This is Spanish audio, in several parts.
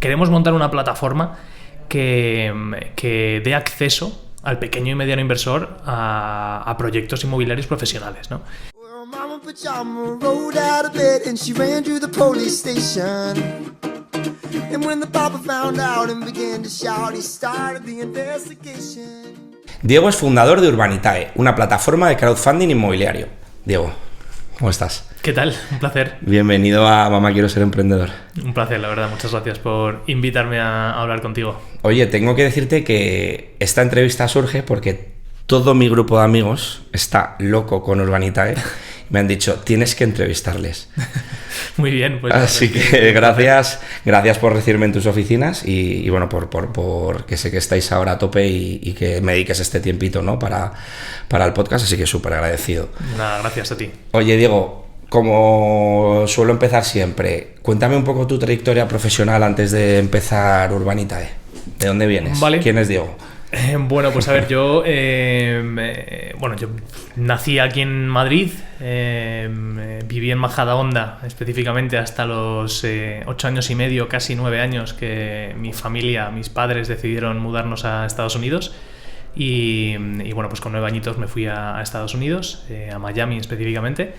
queremos montar una plataforma que dé acceso al pequeño y mediano inversor a proyectos inmobiliarios profesionales, ¿no? Mama Pajama rolled out of bed and she ran to the police station. And when the papa found out and began to shout, he started the investigation. Diego es fundador de Urbanitae, una plataforma de crowdfunding inmobiliario. Diego, ¿cómo estás? ¿Qué tal? Un placer. Bienvenido a Mamá Quiero Ser Emprendedor. Un placer, la verdad. Muchas gracias por invitarme a hablar contigo. Oye, tengo que decirte que esta entrevista surge porque todo mi grupo de amigos está loco con Urbanitae. Me han dicho, tienes que entrevistarles. Muy bien. Pues así que gracias por recibirme en tus oficinas y bueno, por que sé que estáis ahora a tope y que me dediques este tiempito, ¿no? para el podcast, así que súper agradecido. Nada, gracias a ti. Oye, Diego, como suelo empezar siempre, cuéntame un poco tu trayectoria profesional antes de empezar Urbanitae. ¿De dónde vienes? Vale. ¿Quién es Diego? Bueno, pues a ver, yo nací aquí en Madrid, viví en Majadahonda específicamente hasta los 8 años y medio, casi 9 años, que mi familia, mis padres decidieron mudarnos a Estados Unidos y bueno, pues con 9 añitos me fui a Estados Unidos, a Miami específicamente.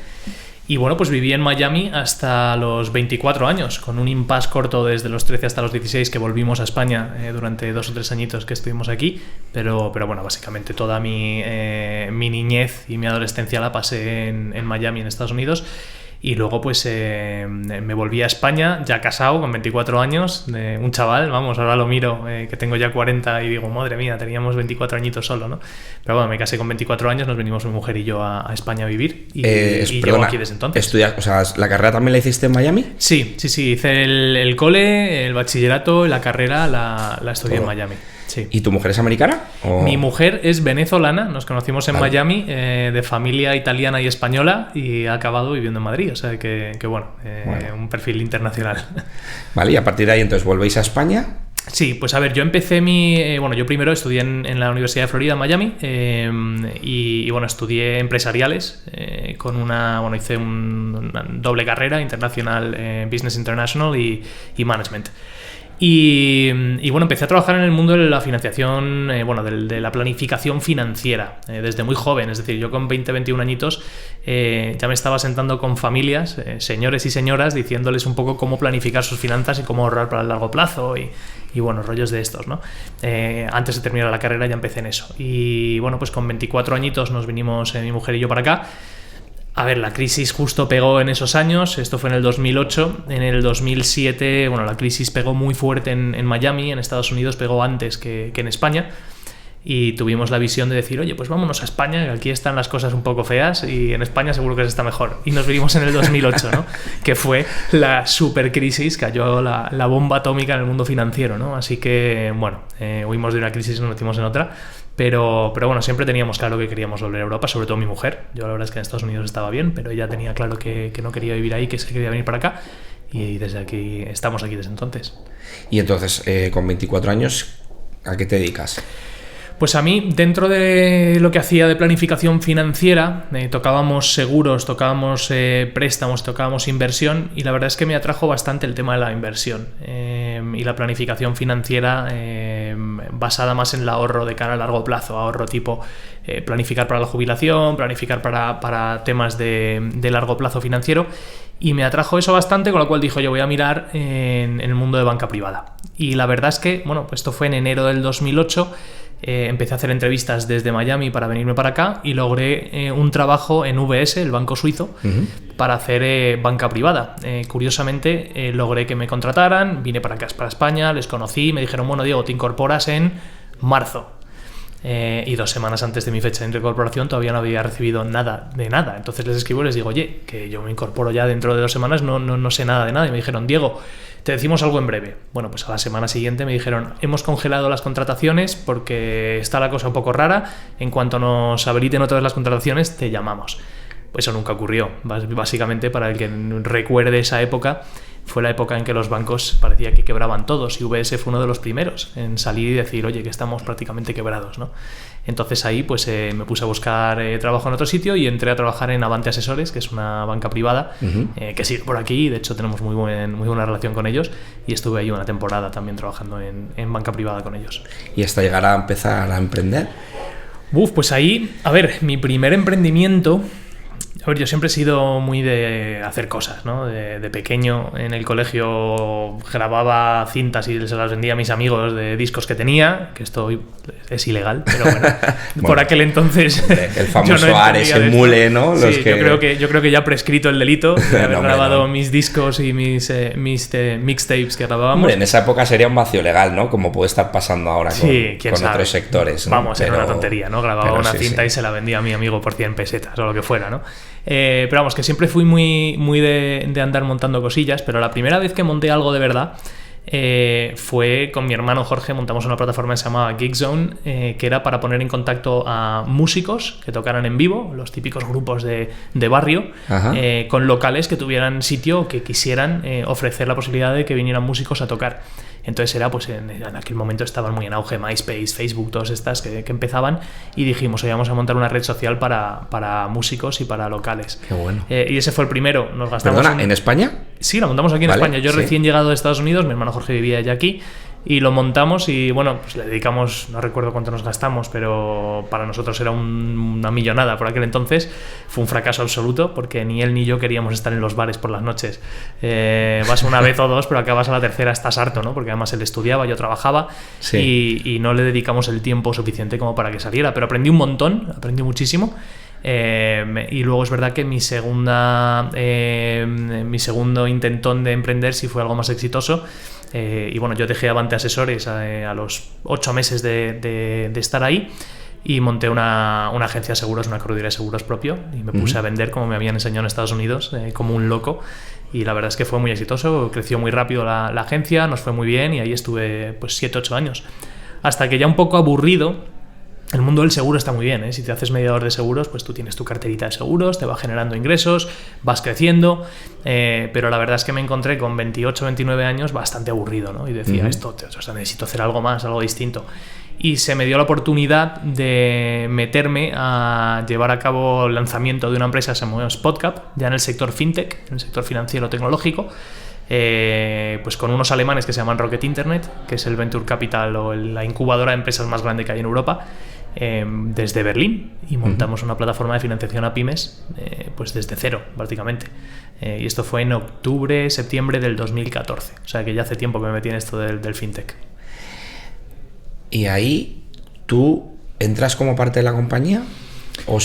Y bueno, pues viví en Miami hasta los 24 años, con un impasse corto desde los 13 hasta los 16 que volvimos a España durante 2 o 3 añitos que estuvimos aquí, pero bueno, básicamente toda mi niñez y mi adolescencia la pasé en Miami, en Estados Unidos. Y luego pues me volví a España, ya casado, con 24 años, un chaval, vamos, ahora lo miro, que tengo ya 40 y digo, madre mía, teníamos 24 añitos solo, ¿no? Pero bueno, me casé con 24 años, nos venimos mi mujer y yo a España a vivir y llevo aquí desde entonces. O sea, ¿la carrera también la hiciste en Miami? Sí, hice el cole, el bachillerato, la carrera la estudié en Miami. Sí. ¿Y tu mujer es americana? ¿O? Mi mujer es venezolana, nos conocimos en Miami, de familia italiana y española, y ha acabado viviendo en Madrid, o sea que bueno, un perfil internacional. Vale, y a partir de ahí entonces volvéis a España. Sí, pues a ver, yo empecé yo primero estudié en la Universidad de Florida, en Miami, y bueno, estudié empresariales, hice una doble carrera, internacional, Business International y Management. Y bueno, empecé a trabajar en el mundo de la financiación, de la planificación financiera, desde muy joven. Es decir, yo con 20-21 añitos ya me estaba sentando con familias, señores y señoras, diciéndoles un poco cómo planificar sus finanzas y cómo ahorrar para el largo plazo y bueno, rollos de estos, ¿no? Antes de terminar la carrera ya empecé en eso. Y bueno, pues con 24 añitos nos vinimos mi mujer y yo para acá. A ver, la crisis justo pegó en esos años, esto fue en el 2008, en el 2007, bueno, la crisis pegó muy fuerte en Miami, en Estados Unidos pegó antes que en España, y tuvimos la visión de decir, oye, pues vámonos a España, que aquí están las cosas un poco feas y en España seguro que se está mejor. Y nos vinimos en el 2008, ¿no? Que fue la supercrisis, cayó la bomba atómica en el mundo financiero, ¿no? Así que, bueno, huimos de una crisis y nos metimos en otra. Pero bueno, siempre teníamos claro que queríamos volver a Europa, sobre todo mi mujer. Yo la verdad es que en Estados Unidos estaba bien, pero ella tenía claro que no quería vivir ahí, que se quería venir para acá. Y desde aquí estamos aquí desde entonces. Y entonces, con 24 años, ¿a qué te dedicas? Pues a mí, dentro de lo que hacía de planificación financiera, tocábamos seguros, tocábamos préstamos, tocábamos inversión, y la verdad es que me atrajo bastante el tema de la inversión y la planificación financiera basada más en el ahorro de cara a largo plazo, ahorro tipo planificar para la jubilación, planificar para temas de largo plazo financiero, y me atrajo eso bastante, con lo cual dijo, yo voy a mirar en el mundo de banca privada. Y la verdad es que, bueno, pues esto fue en enero del 2008, empecé a hacer entrevistas desde Miami para venirme para acá y logré un trabajo en UBS, el banco suizo, para hacer banca privada. Curiosamente, logré que me contrataran, vine para acá, para España, les conocí, me dijeron, bueno, Diego, te incorporas en marzo. Y 2 semanas antes de mi fecha de incorporación todavía no había recibido nada de nada. Entonces les escribo y les digo, oye, que yo me incorporo ya dentro de 2 semanas, no sé nada de nada. Y me dijeron, Diego, te decimos algo en breve. Bueno, pues a la semana siguiente me dijeron, hemos congelado las contrataciones porque está la cosa un poco rara. En cuanto nos habiliten otra vez las contrataciones, te llamamos. Pues eso nunca ocurrió. Básicamente, para el que recuerde esa época, fue la época en que los bancos parecía que quebraban todos y UBS fue uno de los primeros en salir y decir, oye, que estamos prácticamente quebrados, ¿no? Entonces ahí pues me puse a buscar trabajo en otro sitio y entré a trabajar en Avante Asesores, que es una banca privada que sigue por aquí, de hecho tenemos muy buena relación con ellos y estuve ahí una temporada también trabajando en banca privada con ellos. ¿Y hasta llegar a empezar a emprender? Pues ahí, a ver, mi primer emprendimiento... A ver, yo siempre he sido muy de hacer cosas, ¿no? De pequeño en el colegio grababa cintas y se las vendía a mis amigos de discos que tenía, que esto es ilegal, pero bueno, por aquel entonces... El famoso Ares, el Mule, ¿no? Sí, yo creo que ya ha prescrito el delito de haber grabado mis discos y mis mixtapes que grabábamos. Hombre, en esa época sería un vacío legal, ¿no? Como puede estar pasando ahora con otros sectores, ¿no? Vamos, era una tontería, ¿no? Grababa una cinta y se la vendía a mi amigo por 100 pesetas o lo que fuera, ¿no? Pero vamos, que siempre fui muy de andar montando cosillas, pero la primera vez que monté algo de verdad fue con mi hermano Jorge. Montamos una plataforma que se llamaba Geekzone, que era para poner en contacto a músicos que tocaran en vivo, los típicos grupos de barrio, con locales que tuvieran sitio o que quisieran ofrecer la posibilidad de que vinieran músicos a tocar. Entonces era, pues en aquel momento estaban muy en auge MySpace, Facebook, todas estas que empezaban, y dijimos, oye, vamos a montar una red social para músicos y para locales. Qué bueno. Y ese fue el primero. Nos gastamos ¿Perdona, en España? Sí, la montamos aquí en España. Yo recién llegado de Estados Unidos, mi hermano Jorge vivía ya aquí, y lo montamos y bueno, pues le dedicamos, no recuerdo cuánto nos gastamos, pero para nosotros era una millonada por aquel entonces. Fue un fracaso absoluto porque ni él ni yo queríamos estar en los bares por las noches. Vas una vez o dos, pero acabas a la tercera, estás harto, ¿no? Porque además él estudiaba, yo trabajaba, y no le dedicamos el tiempo suficiente como para que saliera, pero aprendí un montón, aprendí muchísimo. Y luego es verdad que mi segundo intentón de emprender sí fue algo más exitoso. Y bueno, yo dejé Avante Asesores a los 8 meses de estar ahí y monté una agencia de seguros, una corredera de seguros propio, y me puse a vender como me habían enseñado en Estados Unidos, como un loco. Y la verdad es que fue muy exitoso, creció muy rápido la agencia, nos fue muy bien y ahí estuve pues 7-8 años. Hasta que ya un poco aburrido. El mundo del seguro está muy bien, ¿eh? Si te haces mediador de seguros, pues tú tienes tu carterita de seguros, te va generando ingresos, vas creciendo, pero la verdad es que me encontré con 28, 29 años bastante aburrido, ¿no? Y decía, necesito hacer algo más, algo distinto. Y se me dio la oportunidad de meterme a llevar a cabo el lanzamiento de una empresa que se llama Spotcap, ya en el sector fintech, en el sector financiero tecnológico, pues con unos alemanes que se llaman Rocket Internet, que es el venture capital o la incubadora de empresas más grande que hay en Europa, desde Berlín, y montamos una plataforma de financiación a pymes pues desde cero prácticamente, y esto fue en septiembre del 2014, o sea que ya hace tiempo que me metí en esto del fintech. ¿Y ahí tú entras como parte de la compañía o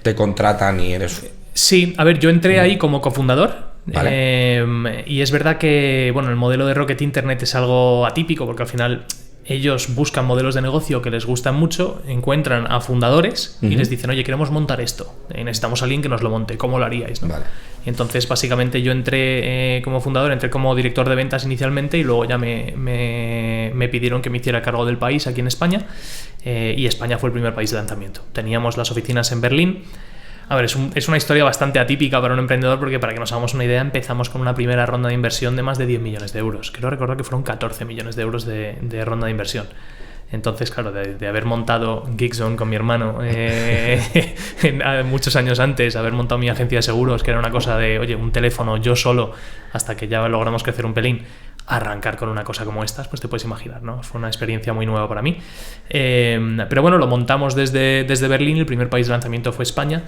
te contratan y eres...? Sí, a ver, yo entré ahí como cofundador. Vale. Y es verdad que bueno, el modelo de Rocket Internet es algo atípico porque al final ellos buscan modelos de negocio que les gustan mucho, encuentran a fundadores y les dicen, oye, queremos montar esto, necesitamos a alguien que nos lo monte, ¿cómo lo haríais? ¿No? Vale. Entonces básicamente yo entré como fundador, entré como director de ventas inicialmente y luego ya me pidieron que me hiciera cargo del país aquí en España, y España fue el primer país de lanzamiento. Teníamos las oficinas en Berlín. A ver, es una historia bastante atípica para un emprendedor porque, para que nos hagamos una idea, empezamos con una primera ronda de inversión de más de 10 millones de euros. Creo recordar que fueron 14 millones de euros de ronda de inversión. Entonces, claro, de haber montado Geekzone con mi hermano muchos años antes, haber montado mi agencia de seguros, que era una cosa de, oye, un teléfono yo solo, hasta que ya logramos crecer un pelín, arrancar con una cosa como estas, pues te puedes imaginar, ¿no? Fue una experiencia muy nueva para mí. Pero bueno, lo montamos desde Berlín. El primer país de lanzamiento fue España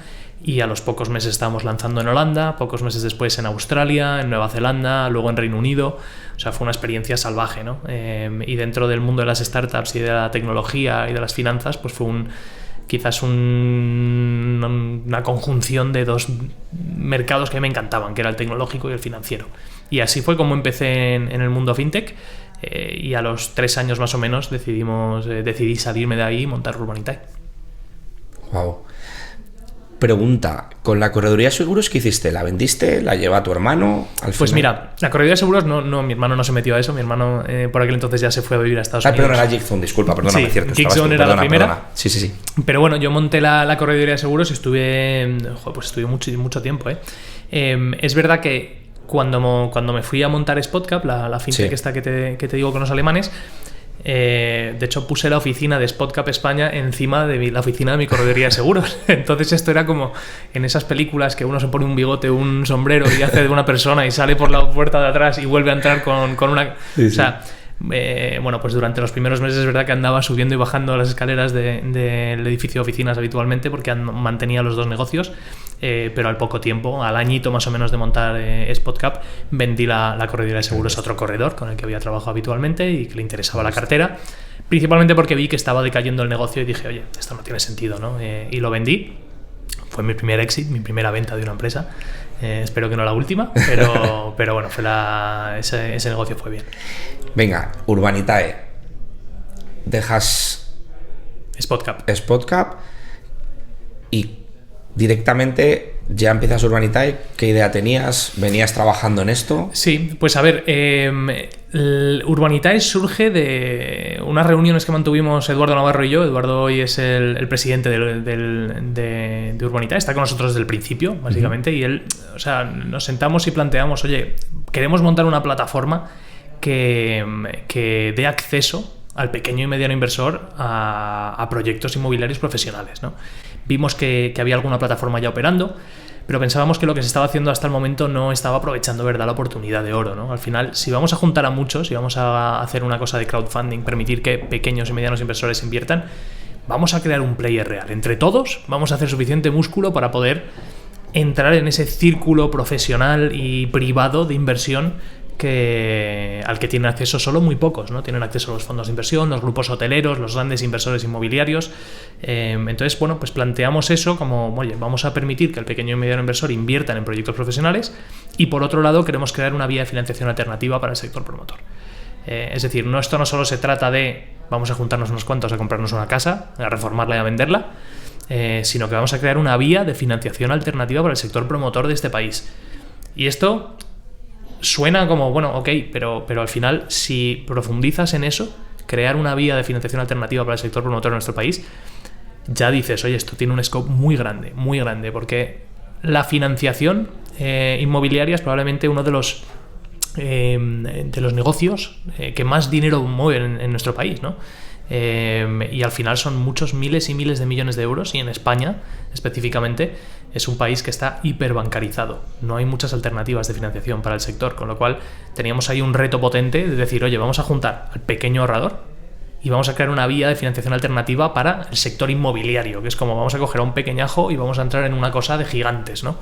y a los pocos meses estábamos lanzando en Holanda, pocos meses después en Australia, en Nueva Zelanda, luego en Reino Unido. O sea, fue una experiencia salvaje, ¿no? Y dentro del mundo de las startups y de la tecnología y de las finanzas, pues fue quizás una conjunción de dos mercados que me encantaban, que era el tecnológico y el financiero. Y así fue como empecé en el mundo fintech, y a los 3 años más o menos decidí salirme de ahí y montar Urbanitae. Wow. Pregunta, ¿con la correduría de seguros qué hiciste? ¿La vendiste? ¿La lleva tu hermano? Pues mira, la correduría de seguros no, mi hermano no se metió a eso. Mi hermano por aquel entonces ya se fue a vivir a Estados Unidos. Perdón, era Geekzone, disculpa, perdóname, sí, cierto. Geekzone era la primera. Perdona. Sí. Pero bueno, yo monté la correduría de seguros y estuve mucho tiempo. Es verdad que cuando me fui a montar SpotCap, la fintech esta que te digo con los alemanes, de hecho puse la oficina de SpotCap España encima de la oficina de mi correduría de seguros. Entonces esto era como en esas películas que uno se pone un bigote, un sombrero y hace de una persona y sale por la puerta de atrás y vuelve a entrar con una... Sí, o sea, bueno, pues durante los primeros meses es verdad que andaba subiendo y bajando las escaleras del edificio de oficinas habitualmente porque mantenía los dos negocios, pero al poco tiempo, al añito más o menos de montar SpotCap, vendí la corredera de seguros a otro corredor con el que había trabajado habitualmente y que le interesaba la cartera, principalmente porque vi que estaba decayendo el negocio y dije, oye, esto no tiene sentido, ¿no? Y lo vendí. Fue mi primer exit, mi primera venta de una empresa. Espero que no la última, pero bueno, ese negocio fue bien. Venga, Urbanitae. Dejas SpotCap y directamente ya empiezas Urbanitae. ¿Qué idea tenías? ¿Venías trabajando en esto? Sí, pues a ver, Urbanitae surge de unas reuniones que mantuvimos Eduardo Navarro y yo. Eduardo hoy es el presidente de Urbanitae, está con nosotros desde el principio, básicamente, y él, o sea, nos sentamos y planteamos, oye, queremos montar una plataforma que dé acceso al pequeño y mediano inversor a proyectos inmobiliarios profesionales, ¿no? Vimos que había alguna plataforma ya operando, pero pensábamos que lo que se estaba haciendo hasta el momento no estaba aprovechando, ¿verdad?, la oportunidad de oro, ¿no? Al final, si vamos a juntar a muchos, si vamos a hacer una cosa de crowdfunding, permitir que pequeños y medianos inversores inviertan, vamos a crear un player real. Entre todos vamos a hacer suficiente músculo para poder entrar en ese círculo profesional y privado de inversión al que tienen acceso solo muy pocos, ¿no? Tienen acceso a los fondos de inversión, los grupos hoteleros, los grandes inversores inmobiliarios. Entonces, bueno, pues planteamos eso como, oye, vamos a permitir que el pequeño y mediano inversor inviertan en proyectos profesionales y, por otro lado, queremos crear una vía de financiación alternativa para el sector promotor. Es decir, esto no solo se trata de vamos a juntarnos unos cuantos a comprarnos una casa, a reformarla y a venderla, sino que vamos a crear una vía de financiación alternativa para el sector promotor de este país. Y esto suena como, bueno, ok, pero al final, si profundizas en eso, crear una vía de financiación alternativa para el sector promotor en nuestro país, ya dices, oye, esto tiene un scope muy grande, porque la financiación inmobiliaria es probablemente uno de los negocios que más dinero mueven en nuestro país, ¿no? Y al final son muchos miles y miles de millones de euros, y en España específicamente es un país que está hiperbancarizado, no hay muchas alternativas de financiación para el sector, con lo cual teníamos ahí un reto potente de decir, oye, vamos a juntar al pequeño ahorrador y vamos a crear una vía de financiación alternativa para el sector inmobiliario, que es como vamos a coger a un pequeñajo y vamos a entrar en una cosa de gigantes, ¿no?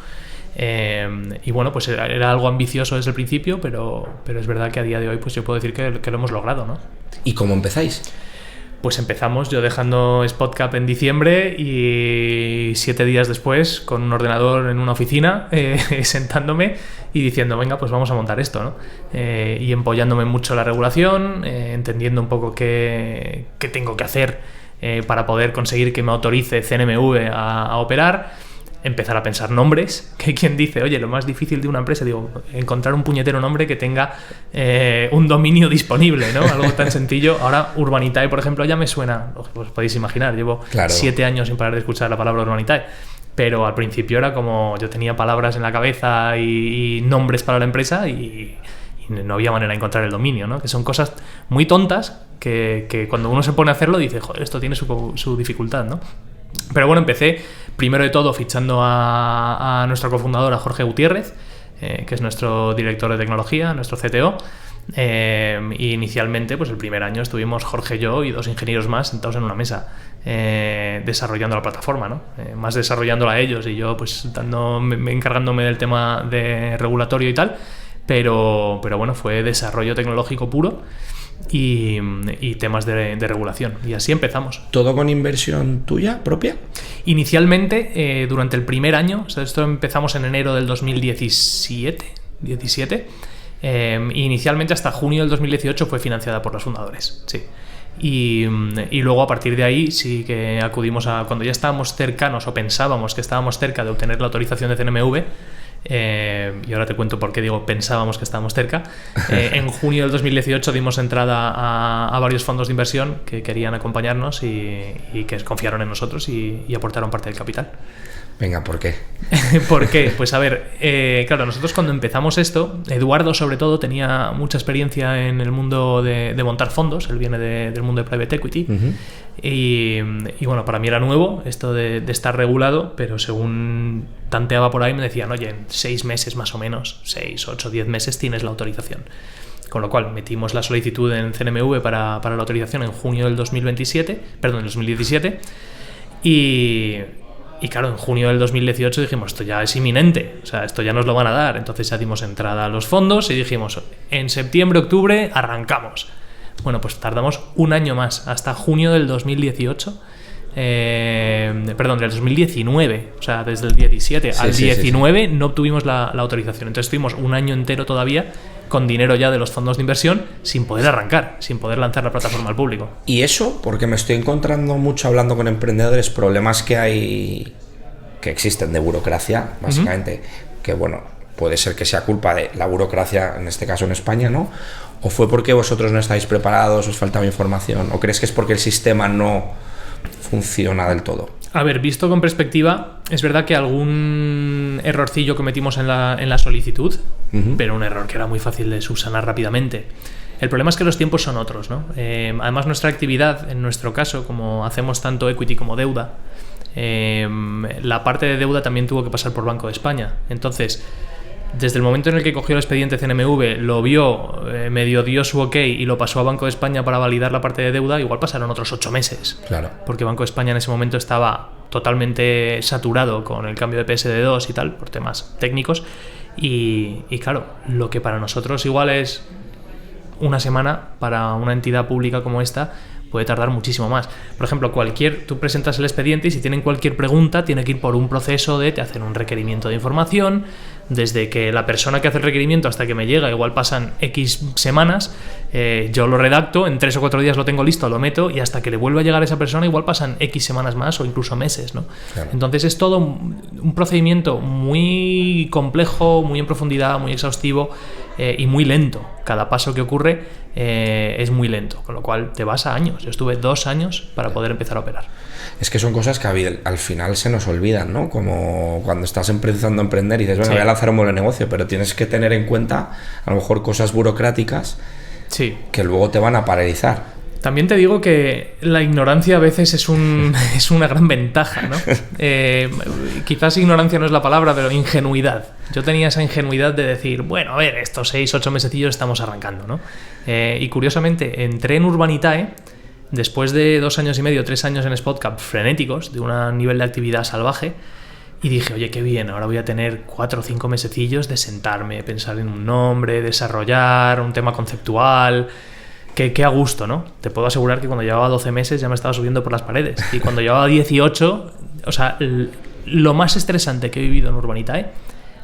Y bueno, pues era algo ambicioso desde el principio, pero es verdad que a día de hoy pues yo puedo decir que lo hemos logrado, ¿no? ¿Y cómo empezáis? Pues empezamos yo dejando SpotCap en diciembre y 7 días después con un ordenador en una oficina sentándome y diciendo, venga, pues vamos a montar esto, ¿no? Y empollándome mucho en la regulación, entendiendo un poco qué tengo que hacer para poder conseguir que me autorice CNMV a operar. Empezar a pensar nombres, que quien dice, oye, lo más difícil de una empresa, digo, encontrar un puñetero nombre que tenga un dominio disponible, ¿no? Algo tan sencillo. Ahora Urbanitae, por ejemplo, ya me suena, os podéis imaginar, llevo 7 años sin parar de escuchar la palabra Urbanitae, pero al principio era como, yo tenía palabras en la cabeza y nombres para la empresa y no había manera de encontrar el dominio, ¿no? Que son cosas muy tontas que cuando uno se pone a hacerlo dice, joder, esto tiene su dificultad, ¿no? Pero bueno, empecé primero de todo fichando a nuestro cofundador, a Jorge Gutiérrez, que es nuestro director de tecnología, nuestro CTO. Y inicialmente, pues el primer año estuvimos Jorge, yo y 2 ingenieros más sentados en una mesa desarrollando la plataforma, ¿no? Más desarrollándola a ellos y yo pues encargándome del tema de regulatorio y tal. Pero bueno, fue desarrollo tecnológico puro y temas de regulación. Y así empezamos. ¿Todo con inversión tuya propia? Inicialmente, durante el primer año, o sea, esto empezamos en enero del 2017, inicialmente hasta junio del 2018 fue financiada por los fundadores, sí. Y luego a partir de ahí sí que acudimos cuando ya estábamos cercanos o pensábamos que estábamos cerca de obtener la autorización de CNMV. Y ahora te cuento por qué digo pensábamos que estábamos cerca. En junio del 2018 dimos entrada a varios fondos de inversión que querían acompañarnos y que confiaron en nosotros y aportaron parte del capital. Venga, ¿por qué? ¿Por qué? Pues a ver, claro, nosotros cuando empezamos esto, Eduardo sobre todo tenía mucha experiencia en el mundo de montar fondos, él viene del mundo de private equity, y bueno, para mí era nuevo esto de estar regulado, pero según tanteaba por ahí me decían, oye, en 6 meses más o menos, 6, 8, 10 meses tienes la autorización. Con lo cual metimos la solicitud en CNMV para la autorización en junio del 2017, y claro, en junio del 2018 dijimos, esto ya es inminente, o sea, esto ya nos lo van a dar. Entonces ya dimos entrada a los fondos y dijimos, en septiembre, octubre, arrancamos. Bueno, pues tardamos un año más, hasta junio del 2018. Del 2019, o sea, desde el 17 al 19 no obtuvimos la autorización. Entonces estuvimos un año entero todavía con dinero ya de los fondos de inversión sin poder arrancar, sin poder lanzar la plataforma al público. Y eso, porque me estoy encontrando mucho hablando con emprendedores, problemas que existen de burocracia, básicamente, que bueno, puede ser que sea culpa de la burocracia, en este caso en España, ¿no? ¿O fue porque vosotros no estáis preparados, os faltaba información? ¿O crees que es porque el sistema no funciona del todo? A ver, visto con perspectiva, es verdad que algún errorcillo cometimos en la solicitud, pero un error que era muy fácil de subsanar rápidamente. El problema es que los tiempos son otros, ¿no? Además, nuestra actividad, en nuestro caso, como hacemos tanto equity como deuda, la parte de deuda también tuvo que pasar por Banco de España. Entonces, desde el momento en el que cogió el expediente CNMV, lo vio, medio dio su ok y lo pasó a Banco de España para validar la parte de deuda, igual pasaron otros 8 meses. Claro. Porque Banco de España en ese momento estaba totalmente saturado con el cambio de PSD2 y tal, por temas técnicos. Y claro, lo que para nosotros igual es una semana, para una entidad pública como esta puede tardar muchísimo más. Por ejemplo, tú presentas el expediente y si tienen cualquier pregunta tiene que ir por un proceso te hacen un requerimiento de información, desde que la persona que hace el requerimiento hasta que me llega, igual pasan X semanas, yo lo redacto, en 3 o 4 días lo tengo listo, lo meto y hasta que le vuelva a llegar a esa persona igual pasan X semanas más o incluso meses, ¿no? Claro. Entonces es todo un procedimiento muy complejo, muy en profundidad, muy exhaustivo y muy lento. Cada paso que ocurre es muy lento, con lo cual te vas a años. Yo estuve 2 años para poder empezar a operar. Es que son cosas que al final se nos olvidan, ¿no? Como cuando estás empezando a emprender y dices, bueno, voy a lanzar un modelo de negocio, pero tienes que tener en cuenta a lo mejor cosas burocráticas que luego te van a paralizar. También te digo que la ignorancia a veces es una gran ventaja, ¿no? Quizás ignorancia no es la palabra, pero ingenuidad. Yo tenía esa ingenuidad de decir, bueno, a ver, estos 6, 8 mesecillos estamos arrancando, ¿no? Y curiosamente, entré en Urbanitae después de 2 años y medio, 3 años en SpotCap frenéticos, de un nivel de actividad salvaje, y dije, oye, qué bien, ahora voy a tener 4 o 5 mesecillos de sentarme, pensar en un nombre, desarrollar un tema conceptual. Qué a gusto, ¿no? Te puedo asegurar que cuando llevaba 12 meses ya me estaba subiendo por las paredes. Y cuando llevaba 18, o sea, lo más estresante que he vivido en Urbanitae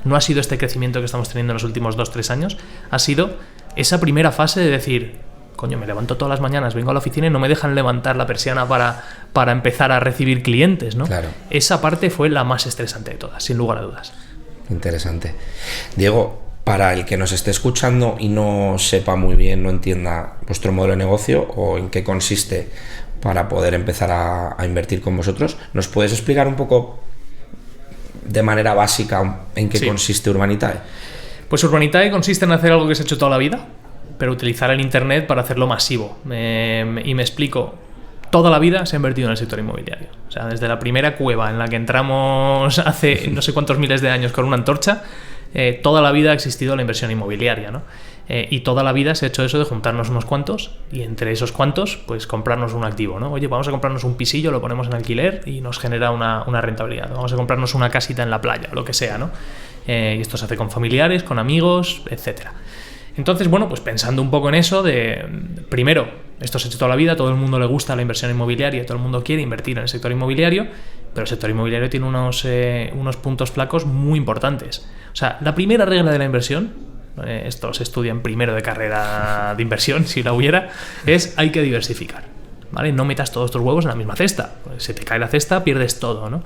no ha sido este crecimiento que estamos teniendo en los últimos 2-3 años, ha sido esa primera fase de decir, coño, me levanto todas las mañanas, vengo a la oficina y no me dejan levantar la persiana para empezar a recibir clientes, ¿no? Claro. Esa parte fue la más estresante de todas, sin lugar a dudas. Interesante. Diego, para el que nos esté escuchando y no sepa muy bien, no entienda vuestro modelo de negocio o en qué consiste para poder empezar a invertir con vosotros, ¿nos puedes explicar un poco de manera básica en qué consiste Urbanitae? Pues Urbanitae consiste en hacer algo que se ha hecho toda la vida, pero utilizar el internet para hacerlo masivo. Y me explico. Toda la vida se ha invertido en el sector inmobiliario. O sea, desde la primera cueva en la que entramos hace no sé cuántos miles de años con una antorcha, toda la vida ha existido la inversión inmobiliaria, ¿no? Y toda la vida se ha hecho eso de juntarnos unos cuantos y entre esos cuantos, pues comprarnos un activo, ¿no? Oye, vamos a comprarnos un pisillo, lo ponemos en alquiler y nos genera una rentabilidad. Vamos a comprarnos una casita en la playa, lo que sea, ¿no? Y esto se hace con familiares, con amigos, etcétera. Entonces, bueno, pues pensando un poco en eso primero, esto se ha hecho toda la vida, todo el mundo le gusta la inversión inmobiliaria, todo el mundo quiere invertir en el sector inmobiliario, pero el sector inmobiliario tiene unos puntos flacos muy importantes. O sea, la primera regla de la inversión, esto se estudia en primero de carrera de inversión, si la hubiera, es hay que diversificar, ¿vale? No metas todos tus huevos en la misma cesta, pues se te cae la cesta, pierdes todo, ¿no?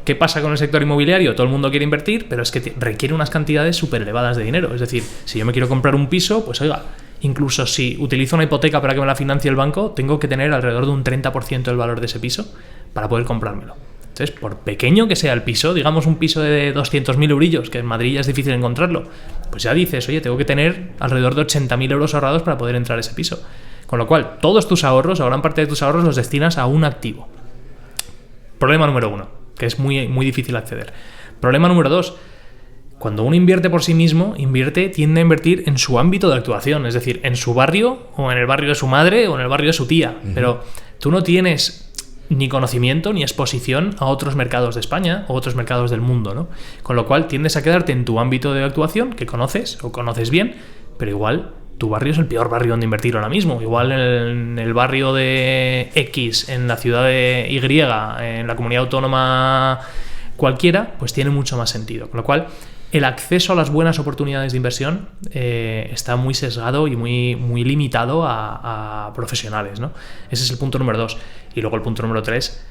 ¿Qué pasa con el sector inmobiliario? Todo el mundo quiere invertir, pero es que requiere unas cantidades súper elevadas de dinero. Es decir, si yo me quiero comprar un piso, pues oiga, incluso si utilizo una hipoteca para que me la financie el banco, tengo que tener alrededor de un 30% del valor de ese piso para poder comprármelo. Entonces, por pequeño que sea el piso, digamos un piso de 200.000 eurillos, que en Madrid ya es difícil encontrarlo, pues ya dices, oye, tengo que tener alrededor de 80.000 euros ahorrados para poder entrar a ese piso. Con lo cual, todos tus ahorros, o gran parte de tus ahorros, los destinas a un activo. Problema número 1, que es muy, muy difícil acceder. Problema número 2, cuando uno invierte por sí mismo, tiende a invertir en su ámbito de actuación, es decir, en su barrio, o en el barrio de su madre, o en el barrio de su tía. Pero tú no tienes ni conocimiento ni exposición a otros mercados de España o otros mercados del mundo, ¿no? Con lo cual tiendes a quedarte en tu ámbito de actuación, que conoces o conoces bien, pero igual tu barrio es el peor barrio donde invertir ahora mismo. Igual en el barrio de X, en la ciudad de Y, en la comunidad autónoma cualquiera, pues tiene mucho más sentido. Con lo cual, el acceso a las buenas oportunidades de inversión está muy sesgado y muy, muy limitado a profesionales, ¿no? Ese es el punto número 2. Y luego el punto número 3,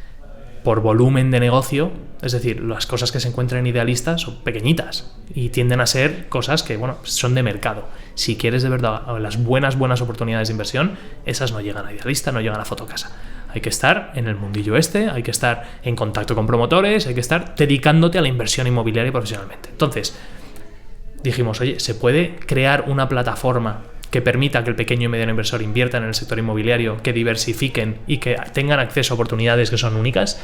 por volumen de negocio, es decir, las cosas que se encuentran en Idealista son pequeñitas y tienden a ser cosas que, bueno, son de mercado. Si quieres de verdad las buenas oportunidades de inversión, esas no llegan a Idealista, no llegan a Fotocasa. Hay que estar en el mundillo hay que estar en contacto con promotores, hay que estar dedicándote a la inversión inmobiliaria profesionalmente. Entonces, dijimos, oye, ¿se puede crear una plataforma que permita que el pequeño y mediano inversor inviertan en el sector inmobiliario, que diversifiquen y que tengan acceso a oportunidades que son únicas?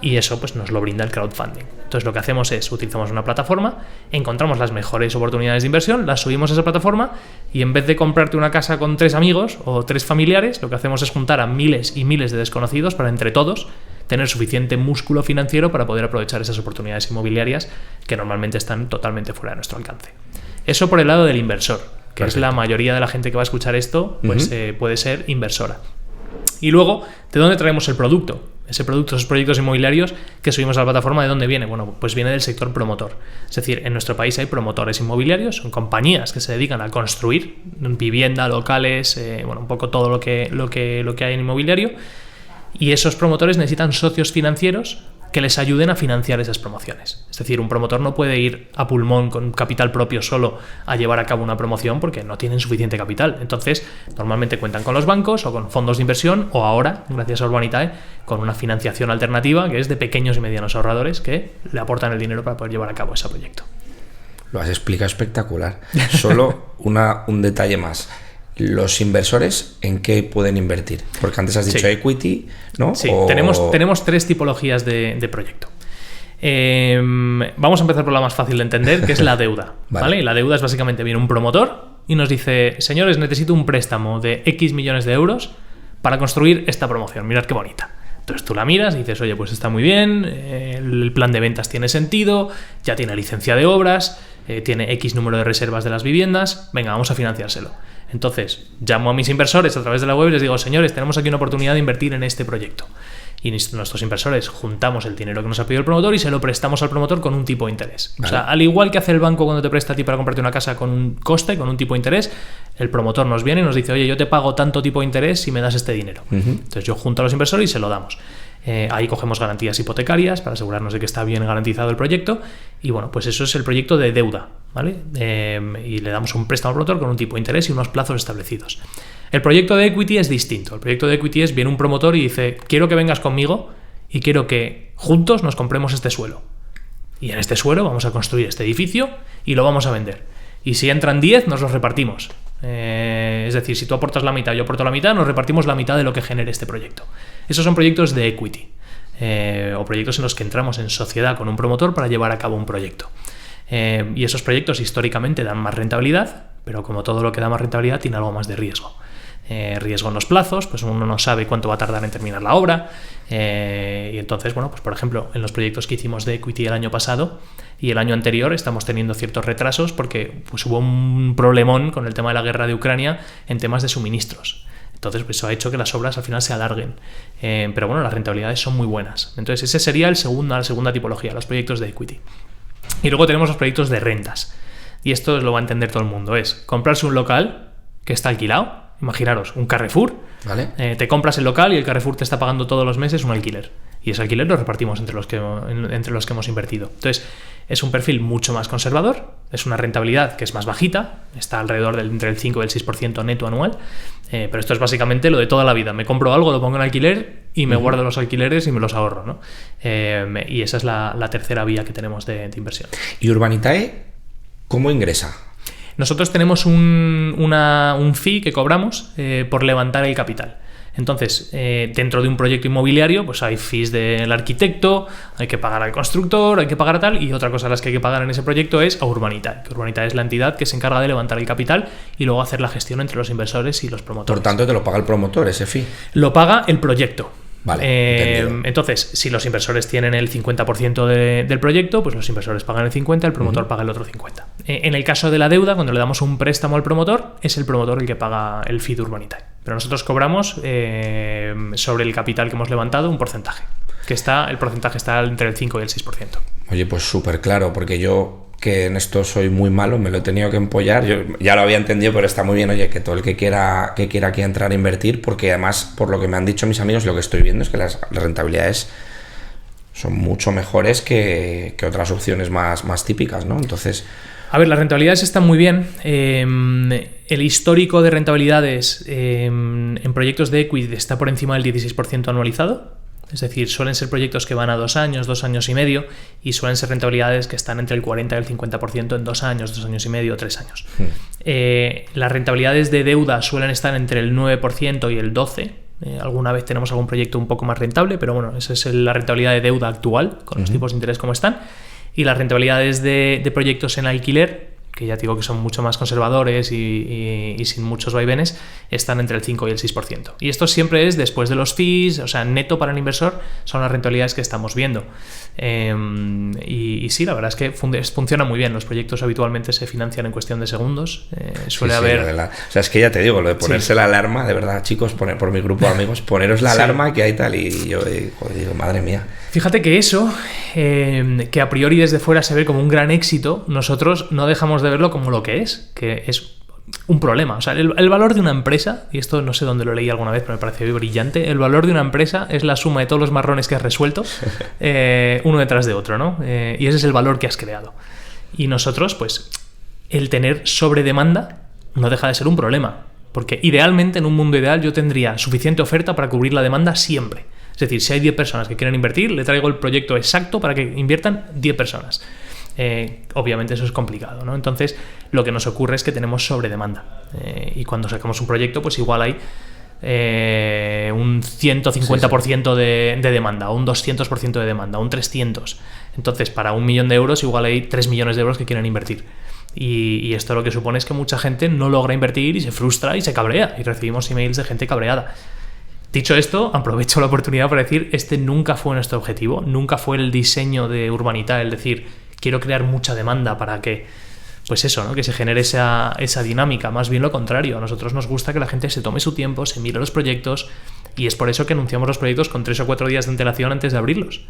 Y eso pues nos lo brinda el crowdfunding. Entonces lo que hacemos es, utilizamos una plataforma, encontramos las mejores oportunidades de inversión, las subimos a esa plataforma y en vez de comprarte una casa con 3 amigos o 3 familiares, lo que hacemos es juntar a miles y miles de desconocidos para entre todos tener suficiente músculo financiero para poder aprovechar esas oportunidades inmobiliarias que normalmente están totalmente fuera de nuestro alcance. Eso por el lado del inversor, que Perfecto. Es la mayoría de la gente que va a escuchar esto, pues puede ser inversora. Y luego, ¿de dónde traemos el producto? Ese producto, esos proyectos inmobiliarios que subimos a la plataforma, ¿de dónde viene? Bueno, pues viene del sector promotor. Es decir, en nuestro país hay promotores inmobiliarios, son compañías que se dedican a construir vivienda, locales, un poco todo lo que hay en inmobiliario. Y esos promotores necesitan socios financieros que les ayuden a financiar esas promociones. Es decir, un promotor no puede ir a pulmón con capital propio solo a llevar a cabo una promoción porque no tienen suficiente capital. Entonces, normalmente cuentan con los bancos o con fondos de inversión o ahora, gracias a Urbanitae, con una financiación alternativa que es de pequeños y medianos ahorradores que le aportan el dinero para poder llevar a cabo ese proyecto. Lo has explicado espectacular. Solo un detalle más. ¿Los inversores en qué pueden invertir? Porque antes has dicho equity, ¿no? Sí, tenemos 3 tipologías de proyecto. Vamos a empezar por la más fácil de entender, que es la deuda. ¿Vale? Y la deuda es básicamente, viene un promotor y nos dice, señores, necesito un préstamo de X millones de euros para construir esta promoción. Mirad qué bonita. Entonces tú la miras y dices, oye, pues está muy bien, el plan de ventas tiene sentido, ya tiene licencia de obras, tiene X número de reservas de las viviendas, venga, vamos a financiárselo. Entonces llamo a mis inversores a través de la web y les digo, señores, tenemos aquí una oportunidad de invertir en este proyecto. Y nuestros inversores juntamos el dinero que nos ha pedido el promotor y se lo prestamos al promotor con un tipo de interés. Vale. O sea, al igual que hace el banco cuando te presta a ti para comprarte una casa con un coste, con un tipo de interés, el promotor nos viene y nos dice, oye, yo te pago tanto tipo de interés si me das este dinero. Entonces yo junto a los inversores y se lo damos. Ahí cogemos garantías hipotecarias para asegurarnos de que está bien garantizado el proyecto y bueno, pues eso es el proyecto de deuda, ¿vale? Y le damos un préstamo al promotor con un tipo de interés y unos plazos establecidos. El proyecto de equity es distinto. El proyecto de equity es, viene un promotor y dice, quiero que vengas conmigo y quiero que juntos nos compremos este suelo. Y en este suelo vamos a construir este edificio y lo vamos a vender. Y si entran 10, nos los repartimos. Es decir, si tú aportas la mitad, yo aporto la mitad, nos repartimos la mitad de lo que genere este proyecto. Esos son proyectos de equity, o proyectos en los que entramos en sociedad con un promotor para llevar a cabo un proyecto. Y esos proyectos históricamente dan más rentabilidad, pero como todo lo que da más rentabilidad tiene algo más de riesgo. Riesgo en los plazos, pues uno no sabe cuánto va a tardar en terminar la obra, y entonces, bueno, pues por ejemplo, en los proyectos que hicimos de equity el año pasado y el año anterior estamos teniendo ciertos retrasos porque pues hubo un problemón con el tema de la guerra de Ucrania en temas de suministros. Entonces, pues eso ha hecho que las obras al final se alarguen. Pero bueno, las rentabilidades son muy buenas. Entonces, ese sería la segunda tipología, los proyectos de equity. Y luego tenemos los proyectos de rentas. Y esto lo va a entender todo el mundo. Es comprarse un local que está alquilado. Imaginaros, un Carrefour. ¿Vale? Te compras el local y el Carrefour te está pagando todos los meses un alquiler. Y ese alquiler lo repartimos entre los que hemos invertido. Entonces, Es un perfil mucho más conservador, es una rentabilidad que es más bajita, está alrededor entre el 5 y el 6% neto anual, pero esto es básicamente lo de toda la vida. Me compro algo, lo pongo en alquiler y me guardo los alquileres y me los ahorro, ¿no? Y esa es la tercera vía que tenemos de inversión. ¿Y Urbanitae cómo ingresa? Nosotros tenemos un fee que cobramos por levantar el capital. Entonces, dentro de un proyecto inmobiliario, pues hay fees del arquitecto, hay que pagar al constructor, hay que pagar a tal, y otra cosa a las que hay que pagar en ese proyecto es a Urbanitae, que Urbanitae es la entidad que se encarga de levantar el capital y luego hacer la gestión entre los inversores y los promotores. Por tanto, te lo paga el promotor ese fee. Lo paga el proyecto. Vale, entonces, si los inversores tienen el 50% del proyecto, pues los inversores pagan el 50%, el promotor paga el otro 50%. En el caso de la deuda, cuando le damos un préstamo al promotor, es el promotor el que paga el fee de Urbanitae. Pero nosotros cobramos sobre el capital que hemos levantado un porcentaje, el porcentaje está entre el 5 y el 6%. Oye, pues súper claro, porque yo, que en esto soy muy malo, me lo he tenido que empollar. Yo ya lo había entendido, pero está muy bien, oye, que todo el que quiera aquí entrar a invertir, porque además, por lo que me han dicho mis amigos, lo que estoy viendo es que las rentabilidades son mucho mejores que otras opciones más típicas, ¿no? Entonces... A ver, las rentabilidades están muy bien. El histórico de rentabilidades en proyectos de equity está por encima del 16% anualizado. Es decir, suelen ser proyectos que van a 2 años, 2 años y medio, y suelen ser rentabilidades que están entre el 40 y el 50% en 2 años, 2 años y medio, 3 años. Las rentabilidades de deuda suelen estar entre el 9% y el 12%. Alguna vez tenemos algún proyecto un poco más rentable, pero bueno, esa es la rentabilidad de deuda actual, con los tipos de interés como están. Y las rentabilidades de proyectos en alquiler, que ya digo que son mucho más conservadores y sin muchos vaivenes, están entre el 5 y el 6%. Y esto siempre es después de los fees, o sea, neto para el inversor, son las rentabilidades que estamos viendo. Y sí, la verdad es que funciona muy bien. Los proyectos habitualmente se financian en cuestión de segundos. Suele haber... O sea, es que ya te digo, lo de ponerse la alarma, de verdad, chicos, por mi grupo de amigos, poneros la alarma que hay tal, y yo digo, madre mía. Fíjate que eso, que a priori desde fuera se ve como un gran éxito, nosotros no dejamos de verlo como lo que es un problema. O sea, el valor de una empresa, y esto no sé dónde lo leí alguna vez, pero me pareció brillante, el valor de una empresa es la suma de todos los marrones que has resuelto, uno detrás de otro, ¿no? Y ese es el valor que has creado. Y nosotros, pues, el tener sobredemanda no deja de ser un problema, porque idealmente, en un mundo ideal, yo tendría suficiente oferta para cubrir la demanda siempre. Es decir, si hay 10 personas que quieren invertir, le traigo el proyecto exacto para que inviertan 10 personas. Obviamente eso es complicado, ¿no? Entonces, lo que nos ocurre es que tenemos sobredemanda. Y cuando sacamos un proyecto, pues igual hay un 150% de demanda, o un 200% de demanda, un 300%. Entonces, para 1 millón de euros, igual hay 3 millones de euros que quieren invertir. Y esto lo que supone es que mucha gente no logra invertir y se frustra y se cabrea. Y recibimos emails de gente cabreada. Dicho esto, aprovecho la oportunidad para decir, este nunca fue nuestro objetivo, nunca fue el diseño de Urbanitae, el decir, quiero crear mucha demanda para que, pues eso, ¿no? Que se genere esa dinámica. Más bien lo contrario, a nosotros nos gusta que la gente se tome su tiempo, se mire los proyectos, y es por eso que anunciamos los proyectos con 3 o 4 días de antelación antes de abrirlos.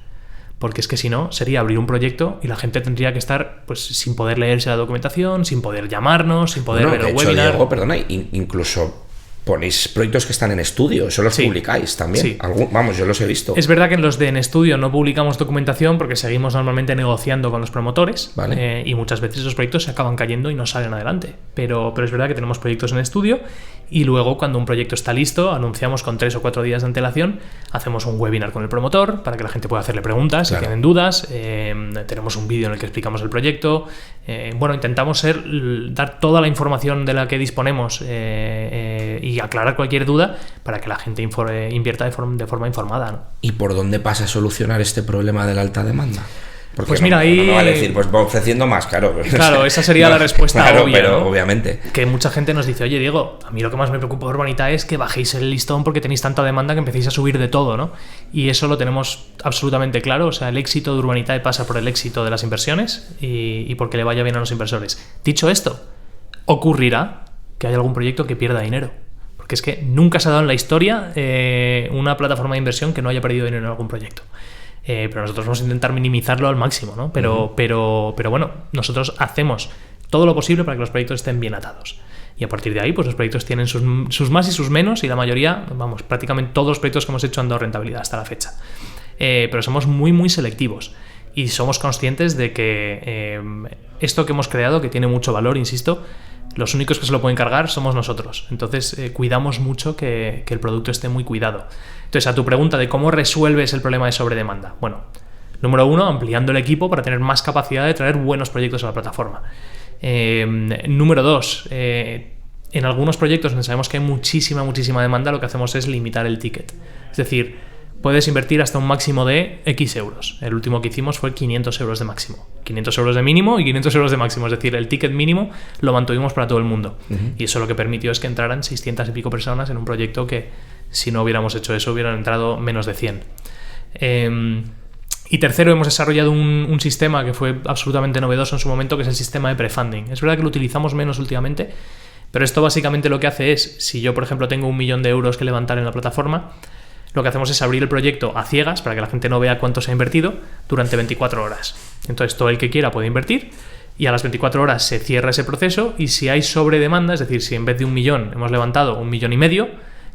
Porque es que si no, sería abrir un proyecto y la gente tendría que estar, pues, sin poder leerse la documentación, sin poder llamarnos, sin poder ver el webinar. Diego, perdona, incluso ponéis proyectos que están en estudio, eso los publicáis también. Sí. Vamos, yo los he visto. Es verdad que en los de en estudio no publicamos documentación porque seguimos normalmente negociando con los promotores, vale. Y muchas veces esos proyectos se acaban cayendo y no salen adelante. Pero es verdad que tenemos proyectos en estudio y luego, cuando un proyecto está listo, anunciamos con 3 o 4 días de antelación, hacemos un webinar con el promotor para que la gente pueda hacerle preguntas, claro, si tienen dudas. Tenemos un vídeo en el que explicamos el proyecto. Intentamos dar toda la información de la que disponemos y aclarar cualquier duda para que la gente invierta de forma informada, ¿no? ¿Y por dónde pasa a solucionar este problema de la alta demanda? Porque pues mira, ahí... No vale decir, pues va ofreciendo más, claro. Claro, esa sería la respuesta obvia, pero ¿no? Obviamente. Que mucha gente nos dice, oye, Diego, a mí lo que más me preocupa de Urbanitae es que bajéis el listón porque tenéis tanta demanda que empecéis a subir de todo, ¿no? Y eso lo tenemos absolutamente claro. O sea, el éxito de Urbanitae pasa por el éxito de las inversiones y porque le vaya bien a los inversores. Dicho esto, ocurrirá que haya algún proyecto que pierda dinero. Porque es que nunca se ha dado en la historia una plataforma de inversión que no haya perdido dinero en algún proyecto. Pero nosotros vamos a intentar minimizarlo al máximo, ¿no? Pero bueno, nosotros hacemos todo lo posible para que los proyectos estén bien atados. Y a partir de ahí, pues los proyectos tienen sus más y sus menos, y la mayoría, prácticamente todos los proyectos que hemos hecho han dado rentabilidad hasta la fecha. Pero somos muy, muy selectivos. y somos conscientes de que esto que hemos creado, que tiene mucho valor, insisto, los únicos que se lo pueden cargar somos nosotros. Entonces cuidamos mucho que el producto esté muy cuidado. Entonces, a tu pregunta de cómo resuelves el problema de sobredemanda. Bueno, número 1, ampliando el equipo para tener más capacidad de traer buenos proyectos a la plataforma. Número 2, en algunos proyectos donde sabemos que hay muchísima demanda, lo que hacemos es limitar el ticket. Es decir, puedes invertir hasta un máximo de X euros. El último que hicimos fue 500 euros de máximo. 500 euros de mínimo y 500 euros de máximo. Es decir, el ticket mínimo lo mantuvimos para todo el mundo. Y eso lo que permitió es que entraran 600 y pico personas en un proyecto que, si no hubiéramos hecho eso, hubieran entrado menos de 100. Y tercero, hemos desarrollado un sistema que fue absolutamente novedoso en su momento, que es el sistema de prefunding. Es verdad que lo utilizamos menos últimamente, pero esto básicamente lo que hace es, si yo, por ejemplo, tengo 1 millón de euros que levantar en la plataforma, lo que hacemos es abrir el proyecto a ciegas para que la gente no vea cuánto se ha invertido durante 24 horas. Entonces, todo el que quiera puede invertir y a las 24 horas se cierra ese proceso, y si hay sobredemanda, es decir, si en vez de 1 millón hemos levantado 1,5 millones,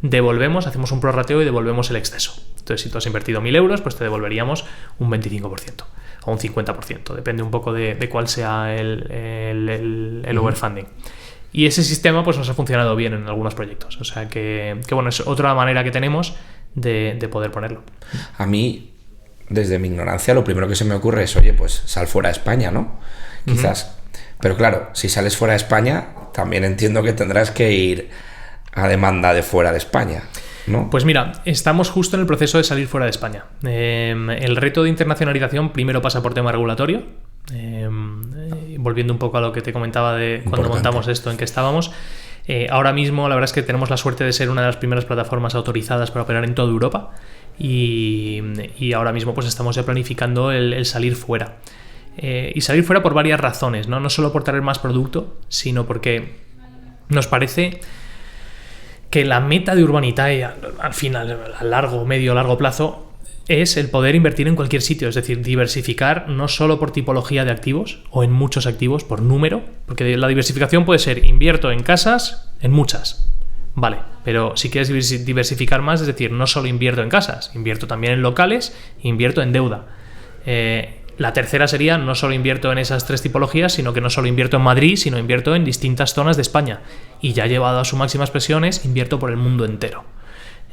devolvemos, hacemos un prorrateo y devolvemos el exceso. Entonces, si tú has invertido 1.000 euros, pues te devolveríamos un 25% o un 50%, depende un poco de cuál sea el overfunding. Y ese sistema pues nos ha funcionado bien en algunos proyectos. O sea que bueno, es otra manera que tenemos de poder ponerlo. A mí, desde mi ignorancia, lo primero que se me ocurre es, oye, pues sal fuera de España, ¿no? Quizás. Pero claro, si sales fuera de España, también entiendo que tendrás que ir a demanda de fuera de España, ¿no? Pues mira, estamos justo en el proceso de salir fuera de España. El reto de internacionalización primero pasa por tema regulatorio. Volviendo un poco a lo que te comentaba de cuando montamos esto, en que estábamos. Ahora mismo la verdad es que tenemos la suerte de ser una de las primeras plataformas autorizadas para operar en toda Europa, y ahora mismo pues estamos ya planificando el salir fuera. Y salir fuera por varias razones, ¿no? No solo por traer más producto, sino porque nos parece que la meta de Urbanitae al final, a largo plazo, es el poder invertir en cualquier sitio, es decir, diversificar no solo por tipología de activos o en muchos activos, por número, porque la diversificación puede ser invierto en casas, en muchas, vale, pero si quieres diversificar más, es decir, no solo invierto en casas, invierto también en locales, invierto en deuda. La tercera sería no solo invierto en esas 3 tipologías, sino que no solo invierto en Madrid, sino invierto en distintas zonas de España, y ya llevado a su máxima expresión es invierto por el mundo entero.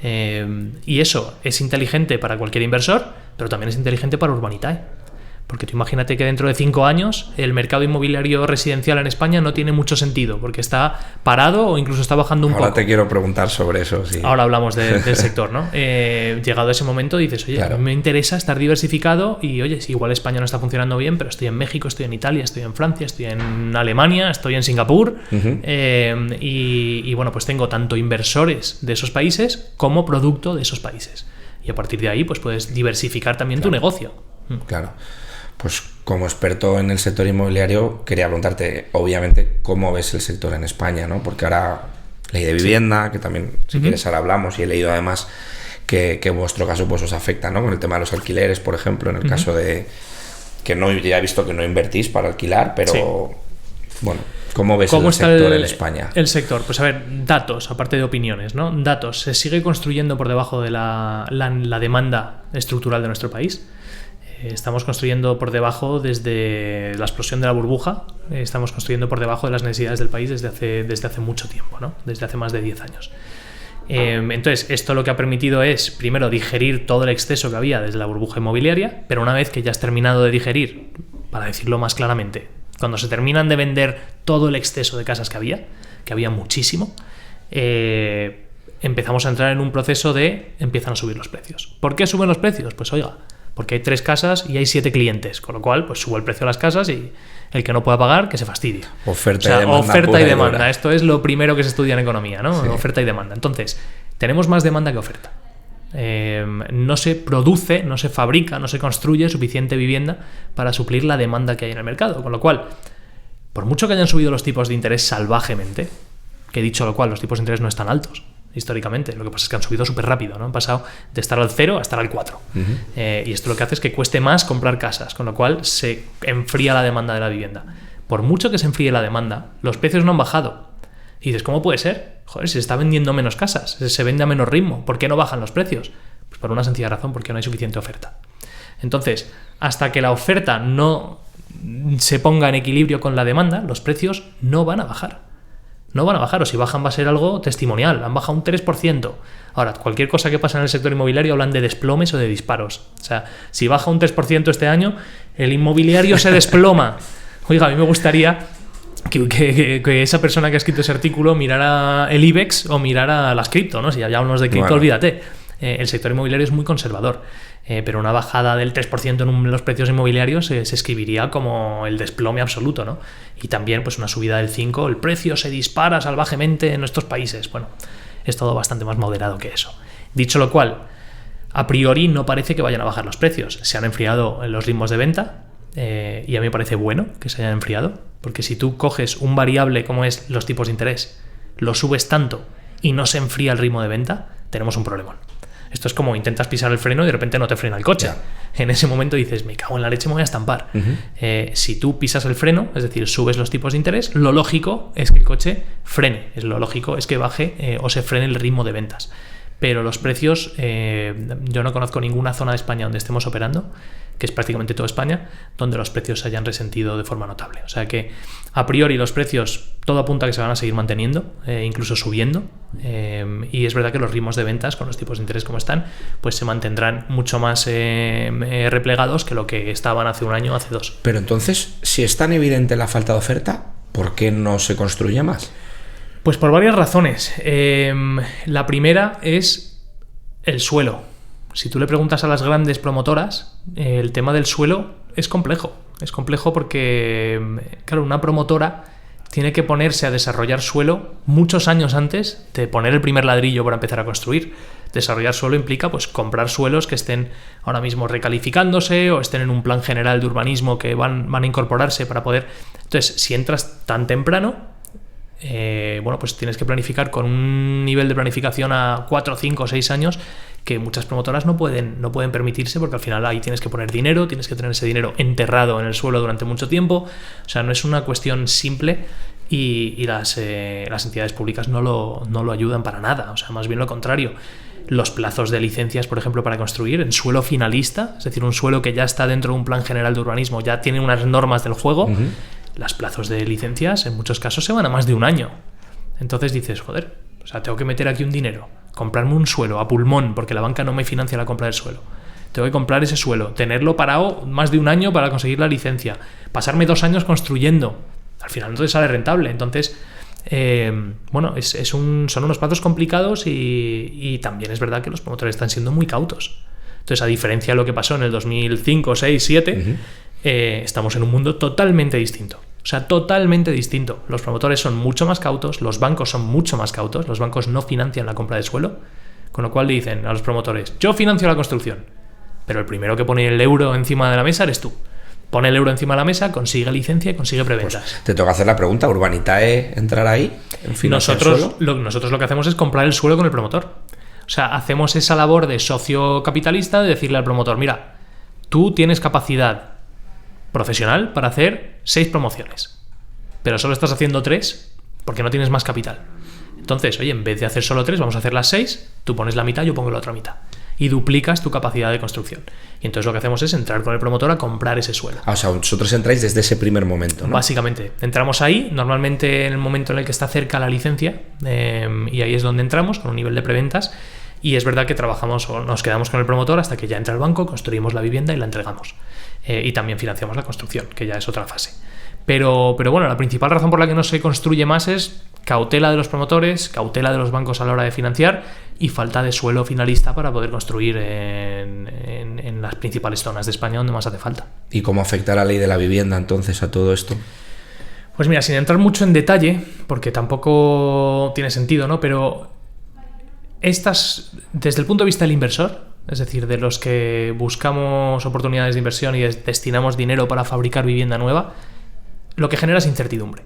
Y eso es inteligente para cualquier inversor, pero también es inteligente para Urbanitae. Porque tú imagínate que dentro de 5 años el mercado inmobiliario residencial en España no tiene mucho sentido, porque está parado o incluso está bajando un poco. Ahora te quiero preguntar sobre eso, sí. Ahora hablamos del sector, ¿no? Llegado a ese momento dices, oye, claro, me interesa estar diversificado y, oye, si igual España no está funcionando bien, pero estoy en México, estoy en Italia, estoy en Francia, estoy en Alemania, estoy en Singapur, y bueno, pues tengo tanto inversores de esos países como producto de esos países. Y a partir de ahí, pues puedes diversificar también tu negocio. Claro. Pues como experto en el sector inmobiliario, quería preguntarte, obviamente, cómo ves el sector en España, ¿no? Porque ahora ley de vivienda, que también, si quieres, ahora hablamos, y he leído además que en vuestro caso pues os afecta, ¿no? Con el tema de los alquileres, por ejemplo, en el caso de que no, ya he visto que no invertís para alquilar, pero bueno, ¿cómo ves el sector en España? El sector, pues a ver, datos, aparte de opiniones, ¿no? Datos, se sigue construyendo por debajo de la demanda estructural de nuestro país. Estamos construyendo por debajo desde la explosión de la burbuja, estamos construyendo por debajo de las necesidades del país desde hace mucho tiempo, ¿no? Desde hace más de 10 años. Entonces, esto lo que ha permitido es, primero, digerir todo el exceso que había desde la burbuja inmobiliaria, pero una vez que ya has terminado de digerir, para decirlo más claramente, cuando se terminan de vender todo el exceso de casas que había muchísimo, empezamos a entrar en un proceso de empiezan a subir los precios. ¿Por qué suben los precios? Pues oiga, porque hay 3 casas y hay 7 clientes, con lo cual pues subo el precio de las casas y el que no pueda pagar, que se fastidie. Oferta y demanda. Esto es lo primero que se estudia en economía, ¿no? Sí. Oferta y demanda. Entonces, tenemos más demanda que oferta. No se produce, no se fabrica, no se construye suficiente vivienda para suplir la demanda que hay en el mercado, con lo cual, por mucho que hayan subido los tipos de interés salvajemente, que dicho lo cual, los tipos de interés no están altos históricamente, lo que pasa es que han subido súper rápido, ¿no? Han pasado de estar al 0 a estar al 4. Y esto lo que hace es que cueste más comprar casas, con lo cual se enfría la demanda de la vivienda. Por mucho que se enfríe la demanda, los precios no han bajado. Y dices, ¿cómo puede ser? Joder, si se está vendiendo menos casas, se vende a menos ritmo, ¿por qué no bajan los precios? Pues por una sencilla razón, porque no hay suficiente oferta. Entonces, hasta que la oferta no se ponga en equilibrio con la demanda, los precios no van a bajar. No van a bajar, o si bajan va a ser algo testimonial. Han bajado un 3%. Ahora, cualquier cosa que pasa en el sector inmobiliario hablan de desplomes o de disparos. O sea, si baja un 3% este año, el inmobiliario se desploma. Oiga, a mí me gustaría que esa persona que ha escrito ese artículo mirara el IBEX o mirara las cripto, ¿no? Si ya hablamos de cripto, olvídate. El sector inmobiliario es muy conservador. Pero una bajada del 3% en los precios inmobiliarios se escribiría como el desplome absoluto, ¿no? Y también pues una subida del 5%, el precio se dispara salvajemente en nuestros países. Bueno, es todo bastante más moderado que eso. Dicho lo cual, a priori no parece que vayan a bajar los precios. Se han enfriado los ritmos de venta y a mí me parece bueno que se hayan enfriado, porque si tú coges un variable como es los tipos de interés, lo subes tanto y no se enfría el ritmo de venta, tenemos un problemón. Esto es como intentas pisar el freno y de repente no te frena el coche. En ese momento dices, me cago en la leche, me voy a estampar. Si tú pisas el freno, es decir, subes los tipos de interés, lo lógico es que el coche frene. Lo lógico es que baje o se frene el ritmo de ventas. Pero los precios, yo no conozco ninguna zona de España donde estemos operando, que es prácticamente toda España, donde los precios se hayan resentido de forma notable. O sea que, a priori, los precios, todo apunta a que se van a seguir manteniendo, incluso subiendo. Y es verdad que los ritmos de ventas, con los tipos de interés como están, pues se mantendrán mucho más replegados que lo que estaban hace un año o hace dos. Pero entonces, si es tan evidente la falta de oferta, ¿por qué no se construye más? Pues por varias razones. La primera es el suelo. Si tú le preguntas a las grandes promotoras, el tema del suelo es complejo. Es complejo porque, claro, una promotora tiene que ponerse a desarrollar suelo muchos años antes de poner el primer ladrillo para empezar a construir. Desarrollar suelo implica pues comprar suelos que estén ahora mismo recalificándose o estén en un plan general de urbanismo que van a incorporarse para poder... Entonces, si entras tan temprano, bueno, pues tienes que planificar con un nivel de planificación a 4, 5, 6 años que muchas promotoras no pueden permitirse, porque al final ahí tienes que poner dinero, tienes que tener ese dinero enterrado en el suelo durante mucho tiempo. O sea, no es una cuestión simple y las entidades públicas no lo ayudan para nada. O sea, más bien lo contrario. Los plazos de licencias, por ejemplo, para construir en suelo finalista, es decir, un suelo que ya está dentro de un plan general de urbanismo, ya tiene unas normas del juego, los plazos de licencias en muchos casos se van a más de un año. Entonces dices, joder, o sea, tengo que meter aquí un dinero, comprarme un suelo a pulmón porque la banca no me financia la compra del suelo. Tengo que comprar ese suelo, tenerlo parado más de un año para conseguir la licencia, pasarme 2 años construyendo. Al final no te sale rentable. Entonces, bueno, son unos plazos complicados y también es verdad que los promotores están siendo muy cautos. Entonces, a diferencia de lo que pasó en el 2005, 6, 7, estamos en un mundo totalmente distinto. O sea, totalmente distinto. Los promotores son mucho más cautos, los bancos son mucho más cautos, los bancos no financian la compra de suelo, con lo cual le dicen a los promotores, yo financio la construcción, pero el primero que pone el euro encima de la mesa eres tú. Pone el euro encima de la mesa, consigue licencia y consigue preventas. Pues te toca hacer la pregunta, ¿Urbanitae entrará ahí? Nosotros lo que hacemos es comprar el suelo con el promotor. O sea, hacemos esa labor de socio capitalista de decirle al promotor, mira, tú tienes capacidad profesional para hacer 6 promociones, pero solo estás haciendo 3 porque no tienes más capital. Entonces, oye, en vez de hacer solo 3, vamos a hacer las 6, tú pones la mitad, yo pongo la otra mitad. Y duplicas tu capacidad de construcción. Y entonces lo que hacemos es entrar con el promotor a comprar ese suelo. O sea, vosotros entráis desde ese primer momento, ¿no? Básicamente, entramos ahí, normalmente en el momento en el que está cerca la licencia, y ahí es donde entramos, con un nivel de preventas. Y es verdad que trabajamos o nos quedamos con el promotor hasta que ya entra el banco, construimos la vivienda y la entregamos. Y también financiamos la construcción, que ya es otra fase. Pero bueno, la principal razón por la que no se construye más es cautela de los promotores, cautela de los bancos a la hora de financiar y falta de suelo finalista para poder construir en las principales zonas de España donde más hace falta. ¿Y cómo afecta la ley de la vivienda entonces a todo esto? Pues mira, sin entrar mucho en detalle, porque tampoco tiene sentido, ¿no? Pero estas, desde el punto de vista del inversor, es decir, de los que buscamos oportunidades de inversión y destinamos dinero para fabricar vivienda nueva, lo que genera es incertidumbre.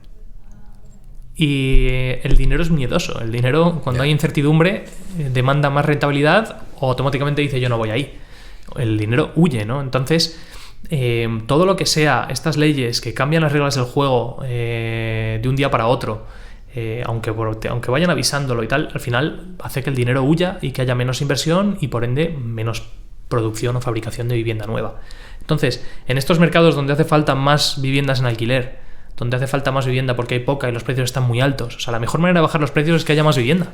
Y el dinero es miedoso. El dinero, cuando hay incertidumbre, demanda más rentabilidad o automáticamente dice yo no voy ahí. El dinero huye, ¿no? Entonces, todo lo que sea estas leyes que cambian las reglas del juego de un día para otro, aunque vayan avisándolo y tal, al final hace que el dinero huya y que haya menos inversión y por ende menos producción o fabricación de vivienda nueva. Entonces, en estos mercados donde hace falta más viviendas en alquiler, donde hace falta más vivienda porque hay poca y los precios están muy altos, o sea, la mejor manera de bajar los precios es que haya más vivienda.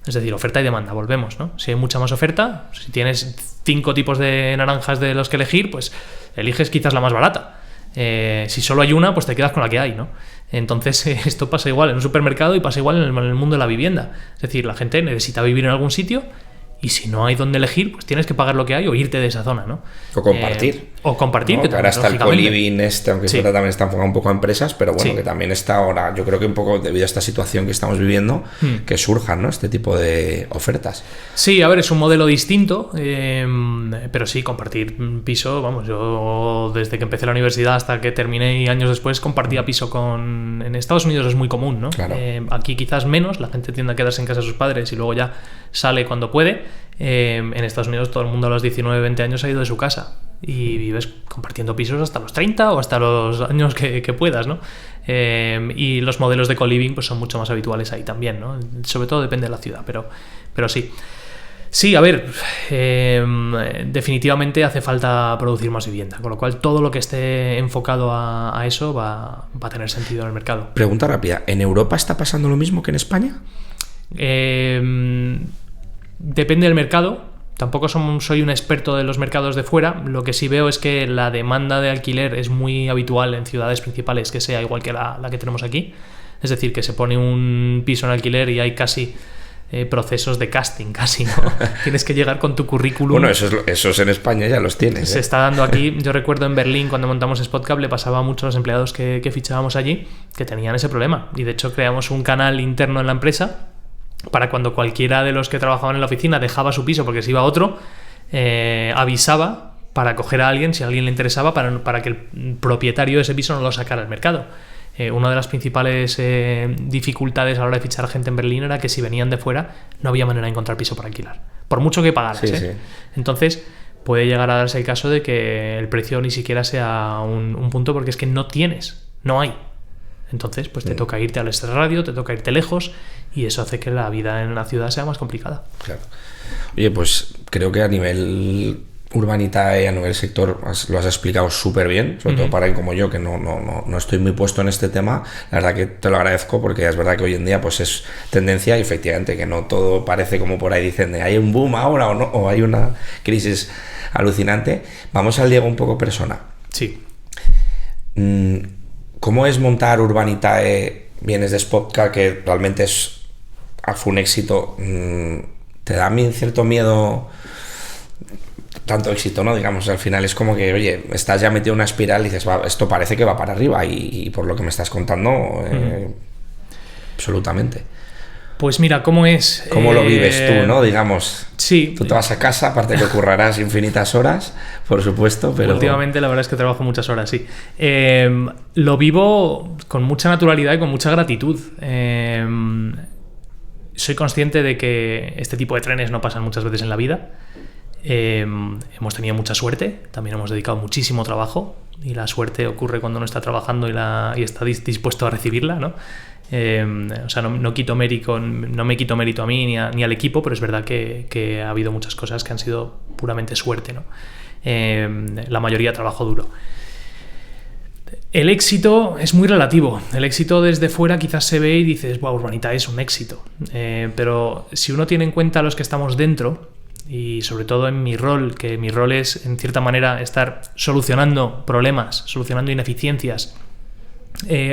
Es decir, oferta y demanda, volvemos, ¿no? Si hay mucha más oferta, si tienes 5 tipos de naranjas de los que elegir, pues eliges quizás la más barata. Si solo hay una, pues te quedas con la que hay, ¿no? Entonces, esto pasa igual en un supermercado y pasa igual en el mundo de la vivienda. Es decir, la gente necesita vivir en algún sitio y si no hay dónde elegir, pues tienes que pagar lo que hay o irte de esa zona, ¿no? O compartir. O compartir. ¿No? Que ahora está el co-living aunque sí. también está enfocado un poco a empresas, pero bueno, sí. que también está ahora, yo creo que un poco debido a esta situación que estamos viviendo, que surjan, ¿no? Este tipo de ofertas. Sí, a ver, es un modelo distinto, pero sí, compartir piso, vamos, yo desde que empecé la universidad hasta que terminé y años después compartía piso en Estados Unidos es muy común, ¿no? Claro. Aquí quizás menos, la gente tiende a quedarse en casa de sus padres y luego ya sale cuando puede. En Estados Unidos todo el mundo a los 19, 20 años ha ido de su casa y vives compartiendo pisos hasta los 30 o hasta los años que puedas, ¿no? Y los modelos de co-living pues son mucho más habituales ahí también, ¿no? Sobre todo depende de la ciudad, pero sí. Sí, a ver, definitivamente hace falta producir más vivienda, con lo cual todo lo que esté enfocado a eso va a tener sentido en el mercado. Pregunta rápida, ¿en Europa está pasando lo mismo que en España? Depende del mercado. Tampoco soy un experto de los mercados de fuera. Lo que sí veo es que la demanda de alquiler es muy habitual en ciudades principales que sea igual que la que tenemos aquí. Es decir, que se pone un piso en alquiler y hay casi procesos de casting, casi, ¿no? Tienes que llegar con tu currículum. Bueno, esos en España ya los tienes. Se está dando aquí. Yo recuerdo en Berlín, cuando montamos Spotcap, le pasaba mucho a los empleados que fichábamos allí, que tenían ese problema. Y de hecho creamos un canal interno en la empresa para cuando cualquiera de los que trabajaban en la oficina dejaba su piso porque se iba a otro, avisaba para coger a alguien si a alguien le interesaba para que el propietario de ese piso no lo sacara al mercado. Una de las principales dificultades a la hora de fichar gente en Berlín era que si venían de fuera no había manera de encontrar piso para alquilar, por mucho que pagaras. Sí. Entonces puede llegar a darse el caso de que el precio ni siquiera sea un punto porque es que no hay. Entonces, pues te toca irte al extrarradio, te toca irte lejos y eso hace que la vida en la ciudad sea más complicada. Claro. Oye, pues creo que a nivel Urbanitae, a nivel sector, lo has explicado súper bien, sobre todo para alguien como yo que no estoy muy puesto en este tema. La verdad que te lo agradezco porque es verdad que hoy en día pues es tendencia y efectivamente que no todo parece como por ahí dicen de hay un boom ahora o hay una crisis alucinante. Vamos al Diego un poco persona. Sí. ¿Cómo es montar Urbanitae? Vienes de Spotcap, que realmente fue un éxito. ¿Te da a mí cierto miedo tanto éxito, no? Digamos, al final es como que, oye, estás ya metido en una espiral y dices, esto parece que va para arriba y por lo que me estás contando, absolutamente. Pues mira, ¿cómo es? ¿Cómo lo vives tú, no? Digamos, sí. Tú te vas a casa, aparte que currarás infinitas horas, por supuesto, pero... Últimamente la verdad es que trabajo muchas horas, sí. Lo vivo con mucha naturalidad y con mucha gratitud. Soy consciente de que este tipo de trenes no pasan muchas veces en la vida. Hemos tenido mucha suerte, también hemos dedicado muchísimo trabajo y la suerte ocurre cuando uno está trabajando y está dispuesto a recibirla, ¿no? O sea, no me quito mérito a mí ni al equipo, pero es verdad que ha habido muchas cosas que han sido puramente suerte, ¿no? La mayoría trabajo duro. El éxito es muy relativo. El éxito desde fuera quizás se ve y dices, wow, Urbanitae es un éxito. Pero si uno tiene en cuenta a los que estamos dentro, y sobre todo en mi rol, que mi rol es en cierta manera estar solucionando problemas, solucionando ineficiencias,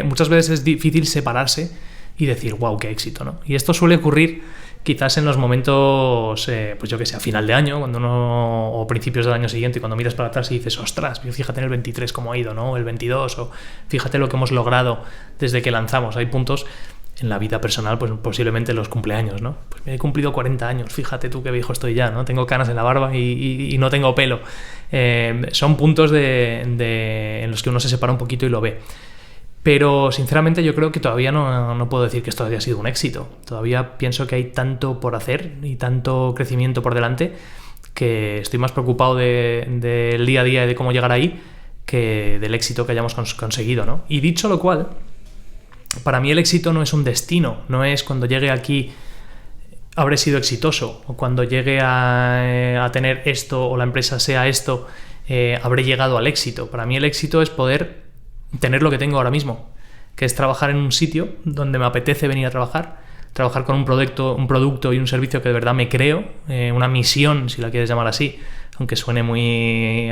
muchas veces es difícil separarse y decir, wow, qué éxito, ¿no? Y esto suele ocurrir quizás en los momentos, pues yo que sé, a final de año, o principios del año siguiente, cuando miras para atrás y dices, ostras, fíjate en el 23 cómo ha ido, ¿no? O el 22, o fíjate lo que hemos logrado desde que lanzamos. Hay puntos en la vida personal, pues posiblemente los cumpleaños, ¿no? Pues me he cumplido 40 años, fíjate tú qué viejo estoy ya, ¿no? Tengo canas en la barba y no tengo pelo. Son puntos en los que uno se separa un poquito y lo ve. Pero sinceramente yo creo que todavía no puedo decir que esto haya sido un éxito. Todavía pienso que hay tanto por hacer y tanto crecimiento por delante que estoy más preocupado del día a día y de cómo llegar ahí que del éxito que hayamos conseguido, ¿no? Y dicho lo cual, para mí el éxito no es un destino, no es cuando llegue aquí habré sido exitoso, o cuando llegue a tener esto o la empresa sea esto, habré llegado al éxito. Para mí el éxito es poder tener lo que tengo ahora mismo, que es trabajar en un sitio donde me apetece venir a trabajar con un producto y un servicio que de verdad me creo, una misión, si la quieres llamar así, aunque suene muy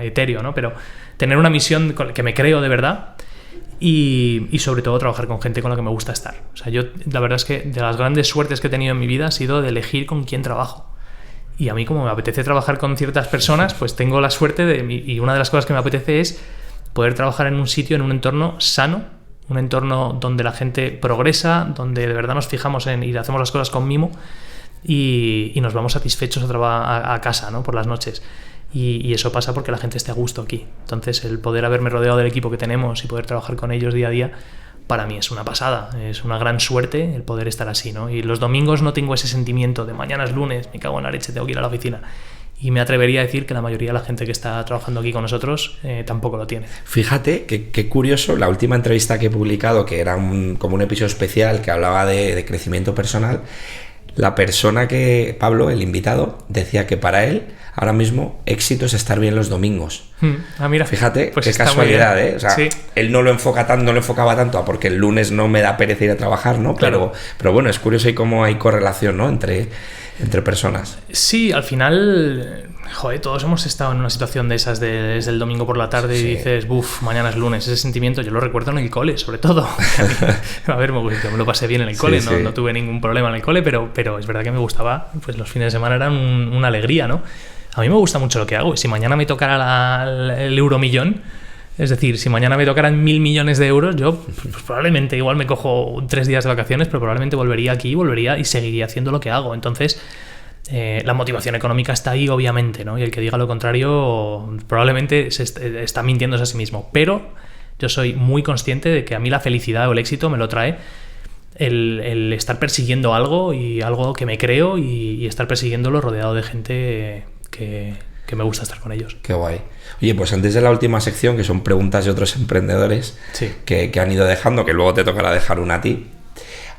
etéreo, ¿no? Pero tener una misión que me creo de verdad y sobre todo trabajar con gente con la que me gusta estar. O sea, yo la verdad es que de las grandes suertes que he tenido en mi vida ha sido de elegir con quién trabajo. Y a mí, como me apetece trabajar con ciertas personas, pues tengo la suerte y una de las cosas que me apetece es poder trabajar en un sitio, en un entorno sano, un entorno donde la gente progresa, donde de verdad nos fijamos y hacemos las cosas con mimo y nos vamos satisfechos a casa, ¿no? Por las noches. Y eso pasa porque la gente esté a gusto aquí. Entonces, el poder haberme rodeado del equipo que tenemos y poder trabajar con ellos día a día, para mí es una pasada, es una gran suerte el poder estar así, ¿no? Y los domingos no tengo ese sentimiento de mañana es lunes, me cago en la leche, tengo que ir a la oficina. Y me atrevería a decir que la mayoría de la gente que está trabajando aquí con nosotros tampoco lo tiene. Fíjate qué curioso, la última entrevista que he publicado, que era como un episodio especial que hablaba de crecimiento personal, la persona Pablo, el invitado, decía que para él ahora mismo éxito es estar bien los domingos. Mira, fíjate, pues qué casualidad, ¿eh? O sea, sí. Él no lo enfocaba tanto a porque el lunes no me da pereza ir a trabajar, ¿no? Claro. Pero bueno, es curioso y cómo hay correlación, ¿no? Entre personas. Sí, al final, joder, todos hemos estado en una situación de esas desde el domingo por la tarde, sí. Y dices, buf, mañana es lunes. Ese sentimiento yo lo recuerdo en el cole, sobre todo. A ver, me lo pasé bien en el cole, sí, no tuve ningún problema en el cole, pero es verdad que me gustaba, pues los fines de semana eran una alegría, ¿no? A mí me gusta mucho lo que hago, y si mañana me tocara el euromillón, es decir, si mañana me tocaran 1.000 millones de euros, yo pues probablemente igual me cojo 3 días de vacaciones, pero probablemente volvería aquí, y seguiría haciendo lo que hago. Entonces, la motivación económica está ahí, obviamente, ¿no? Y el que diga lo contrario probablemente está mintiéndose a sí mismo. Pero yo soy muy consciente de que a mí la felicidad o el éxito me lo trae el estar persiguiendo algo y algo que me creo y estar persiguiéndolo rodeado de gente que me gusta estar con ellos. Qué guay. Oye, pues antes de la última sección, que son preguntas de otros emprendedores, sí, que han ido dejando, que luego te tocará dejar una a ti.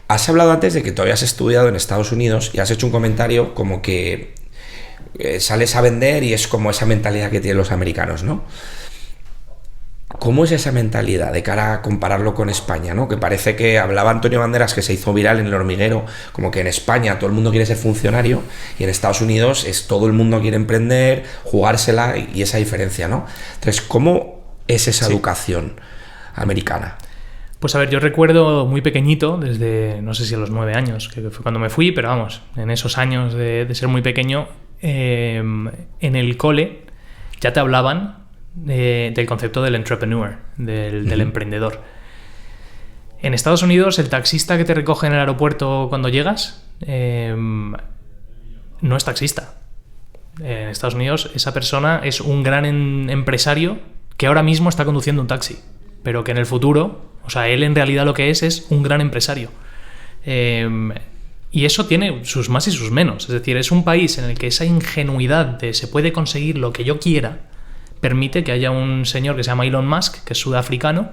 Has hablado antes de que tú habías estudiado en Estados Unidos y has hecho un comentario como que sales a vender y es como esa mentalidad que tienen los americanos, ¿no? ¿Cómo es esa mentalidad de cara a compararlo con España, ¿no? Que parece que hablaba Antonio Banderas, que se hizo viral en El Hormiguero, como que en España todo el mundo quiere ser funcionario y en Estados Unidos todo el mundo quiere emprender, jugársela y esa diferencia, ¿no? Entonces, ¿cómo es esa educación americana? Pues a ver, yo recuerdo muy pequeñito, desde no sé si a los 9 años, que fue cuando me fui, pero vamos, en esos años de ser muy pequeño, en el cole ya te hablaban del concepto del entrepreneur, del emprendedor. En Estados Unidos, el taxista que te recoge en el aeropuerto cuando llegas no es taxista. En Estados Unidos, esa persona es un gran empresario que ahora mismo está conduciendo un taxi, pero que en el futuro, o sea, él en realidad lo que es un gran empresario. Y eso tiene sus más y sus menos. Es decir, es un país en el que esa ingenuidad de se puede conseguir lo que yo quiera permite que haya un señor que se llama Elon Musk, que es sudafricano,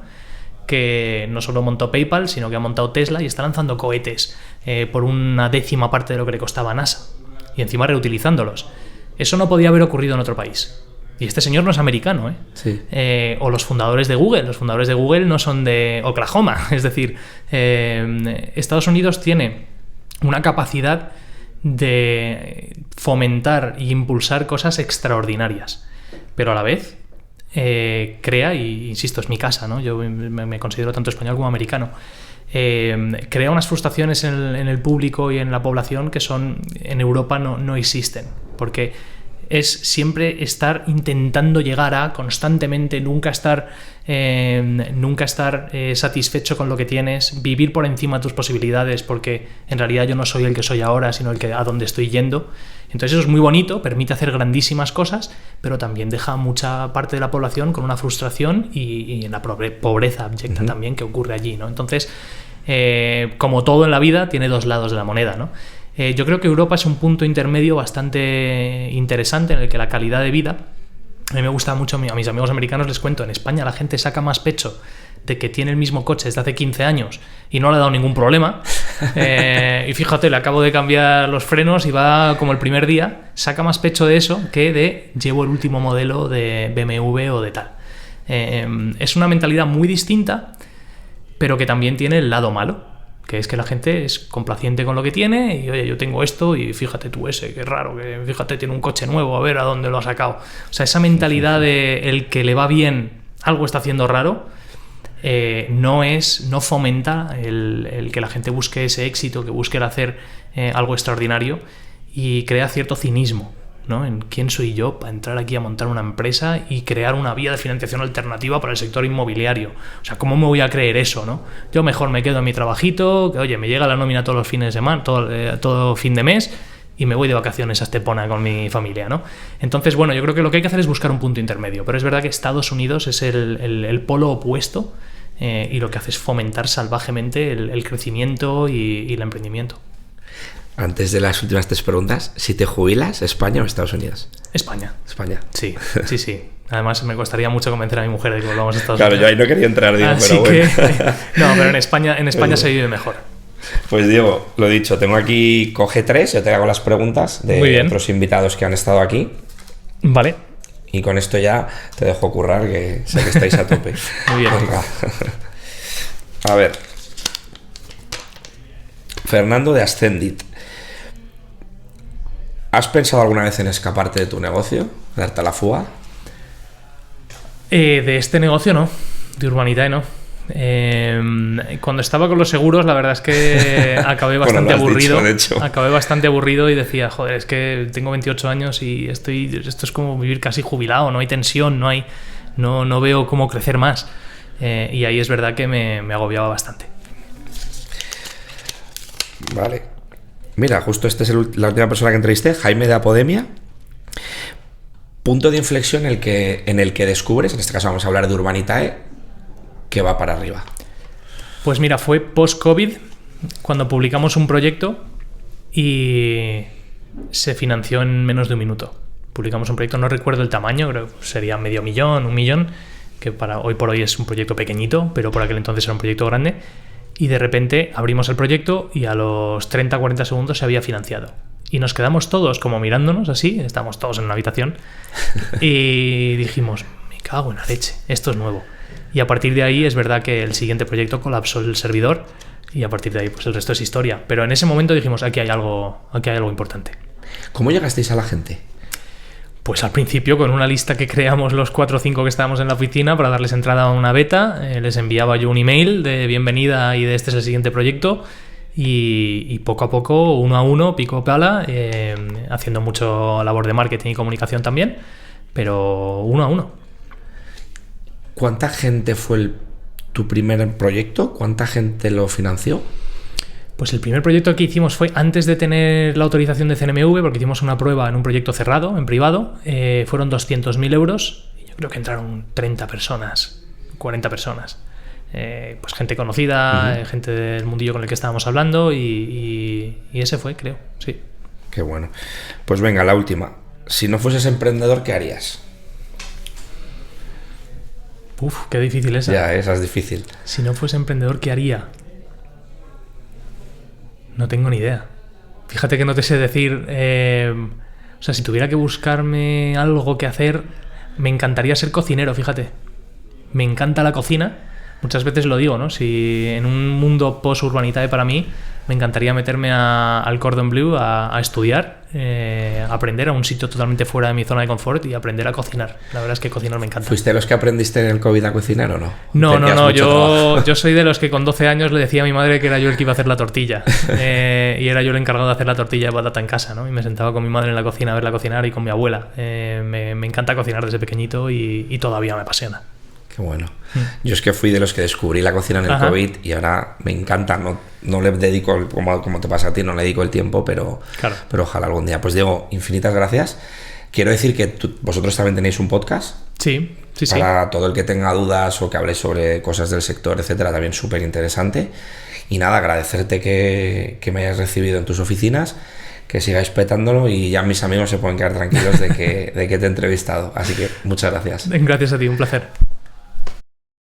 que no solo montó PayPal, sino que ha montado Tesla y está lanzando cohetes por 1/10 parte de lo que le costaba a NASA. Y encima reutilizándolos. Eso no podía haber ocurrido en otro país. Y este señor no es americano, ¿eh? Sí. O los fundadores de Google. Los fundadores de Google no son de Oklahoma. Es decir, Estados Unidos tiene una capacidad de fomentar e impulsar cosas extraordinarias. Pero a la vez crea, y insisto, es mi casa, ¿no? Yo me considero tanto español como americano. Crea unas frustraciones en el público y en la población que en Europa no existen. Porque es siempre estar intentando llegar a constantemente, nunca estar satisfecho con lo que tienes, vivir por encima de tus posibilidades, porque en realidad yo no soy el que soy ahora, sino el que a donde estoy yendo. Entonces eso es muy bonito, permite hacer grandísimas cosas, pero también deja a mucha parte de la población con una frustración y en la pobreza abyecta también que ocurre allí, ¿no? Entonces, como todo en la vida, tiene dos lados de la moneda, ¿no? Yo creo que Europa es un punto intermedio bastante interesante en el que la calidad de vida A mí me gusta mucho, a mis amigos americanos les cuento, en España la gente saca más pecho de que tiene el mismo coche desde hace 15 años y no le ha dado ningún problema. Y fíjate, le acabo de cambiar los frenos y va como el primer día. Saca más pecho de eso que de llevo el último modelo de BMW o de tal. Es una mentalidad muy distinta, pero que también tiene el lado malo, que es que la gente es complaciente con lo que tiene y, oye, yo tengo esto y fíjate tú ese, qué raro, que fíjate, tiene un coche nuevo, a ver a dónde lo ha sacado. O sea, esa mentalidad de el que le va bien, algo está haciendo raro, no fomenta el que la gente busque ese éxito, que busque el hacer algo extraordinario, y crea cierto cinismo, ¿no? En quién soy yo para entrar aquí a montar una empresa y crear una vía de financiación alternativa para el sector inmobiliario. O sea, ¿cómo me voy a creer eso, no? Yo mejor me quedo en mi trabajito, que oye, me llega la nómina todos los fines de semana, todo fin de mes, y me voy de vacaciones a Estepona con mi familia, ¿no? Entonces, bueno, yo creo que lo que hay que hacer es buscar un punto intermedio, pero es verdad que Estados Unidos es el polo opuesto, y lo que hace es fomentar salvajemente el crecimiento y el emprendimiento. Antes de las últimas 3 preguntas, si te jubilas, ¿España o Estados Unidos? España. España. Sí. Además, me costaría mucho convencer a mi mujer de que volvamos a Estados Unidos. Claro, yo ahí no quería entrar, Diego, pero bueno. No, pero en España se vive mejor. Pues Diego, lo dicho, tengo aquí, coge 3, yo te hago las preguntas de otros invitados que han estado aquí. Vale. Y con esto ya te dejo currar, que sé que estáis a tope. Muy bien. A ver. Fernando de Ascendit. ¿Has pensado alguna vez en escaparte de tu negocio? ¿Darte a la fuga? De este negocio no. De Urbanitae no. Cuando estaba con los seguros, la verdad es que acabé bastante aburrido. Acabé bastante aburrido y decía, joder, es que tengo 28 años y esto es como vivir casi jubilado, no hay tensión, no veo cómo crecer más. Y ahí es verdad que me agobiaba bastante. Vale. Mira, justo esta es la última persona que entrevisté, Jaime de Apodemia. Punto de inflexión en el que descubres, en este caso vamos a hablar de Urbanitae, que va para arriba. Pues mira, fue post-COVID cuando publicamos un proyecto y se financió en menos de un minuto. Publicamos un proyecto, no recuerdo el tamaño, creo que sería $500,000, $1 millón, que para hoy por hoy es un proyecto pequeñito, pero por aquel entonces era un proyecto grande. Y de repente abrimos el proyecto y a los 30-40 segundos se había financiado. Y nos quedamos todos como mirándonos así, estábamos todos en una habitación, y dijimos, me cago en la leche, esto es nuevo. Y a partir de ahí es verdad que el siguiente proyecto colapsó el servidor y a partir de ahí pues el resto es historia. Pero en ese momento dijimos, aquí hay algo importante. ¿Cómo llegasteis a la gente? Pues al principio con una lista que creamos los 4 o 5 que estábamos en la oficina para darles entrada a una beta, les enviaba yo un email de bienvenida y de este es el siguiente proyecto y poco a poco, uno a uno, pico pala, haciendo mucho labor de marketing y comunicación también, pero uno a uno. ¿Cuánta gente fue tu primer proyecto? ¿Cuánta gente lo financió? Pues el primer proyecto que hicimos fue antes de tener la autorización de CNMV, porque hicimos una prueba en un proyecto cerrado, en privado, fueron 200.000 euros y yo creo que entraron 30 personas, 40 personas. Pues gente conocida, gente del mundillo con el que estábamos hablando y ese fue, creo, sí. Qué bueno. Pues venga, la última. Si no fueses emprendedor, ¿qué harías? Uf, qué difícil esa. Ya, esa es difícil. Si no fuese emprendedor, ¿qué haría? No tengo ni idea. Fíjate que no te sé decir... o sea, si tuviera que buscarme algo que hacer, me encantaría ser cocinero, fíjate. Me encanta la cocina. Muchas veces lo digo, ¿no? Si en un mundo post-Urbanitae para mí, me encantaría meterme al Cordon Bleu a estudiar, aprender a un sitio totalmente fuera de mi zona de confort y aprender a cocinar. La verdad es que cocinar me encanta. ¿Fuiste de los que aprendiste en el COVID a cocinar o no? No. Yo soy de los que con 12 años le decía a mi madre que era yo el que iba a hacer la tortilla. Y era yo el encargado de hacer la tortilla de patata en casa, ¿no? Y me sentaba con mi madre en la cocina a verla cocinar y con mi abuela. Me encanta cocinar desde pequeño y todavía me apasiona. Qué bueno. Yo es que fui de los que descubrí la cocina en el COVID y ahora me encanta. No le dedico, como te pasa a ti, no le dedico el tiempo, pero ojalá algún día. Pues Diego, infinitas gracias. Quiero decir que vosotros también tenéis un podcast. Sí. Para todo el que tenga dudas o que hable sobre cosas del sector, etcétera, también súper interesante. Y nada, agradecerte que me hayas recibido en tus oficinas, que sigáis petándolo y ya mis amigos se pueden quedar tranquilos de que te he entrevistado. Así que muchas gracias. Gracias a ti, un placer.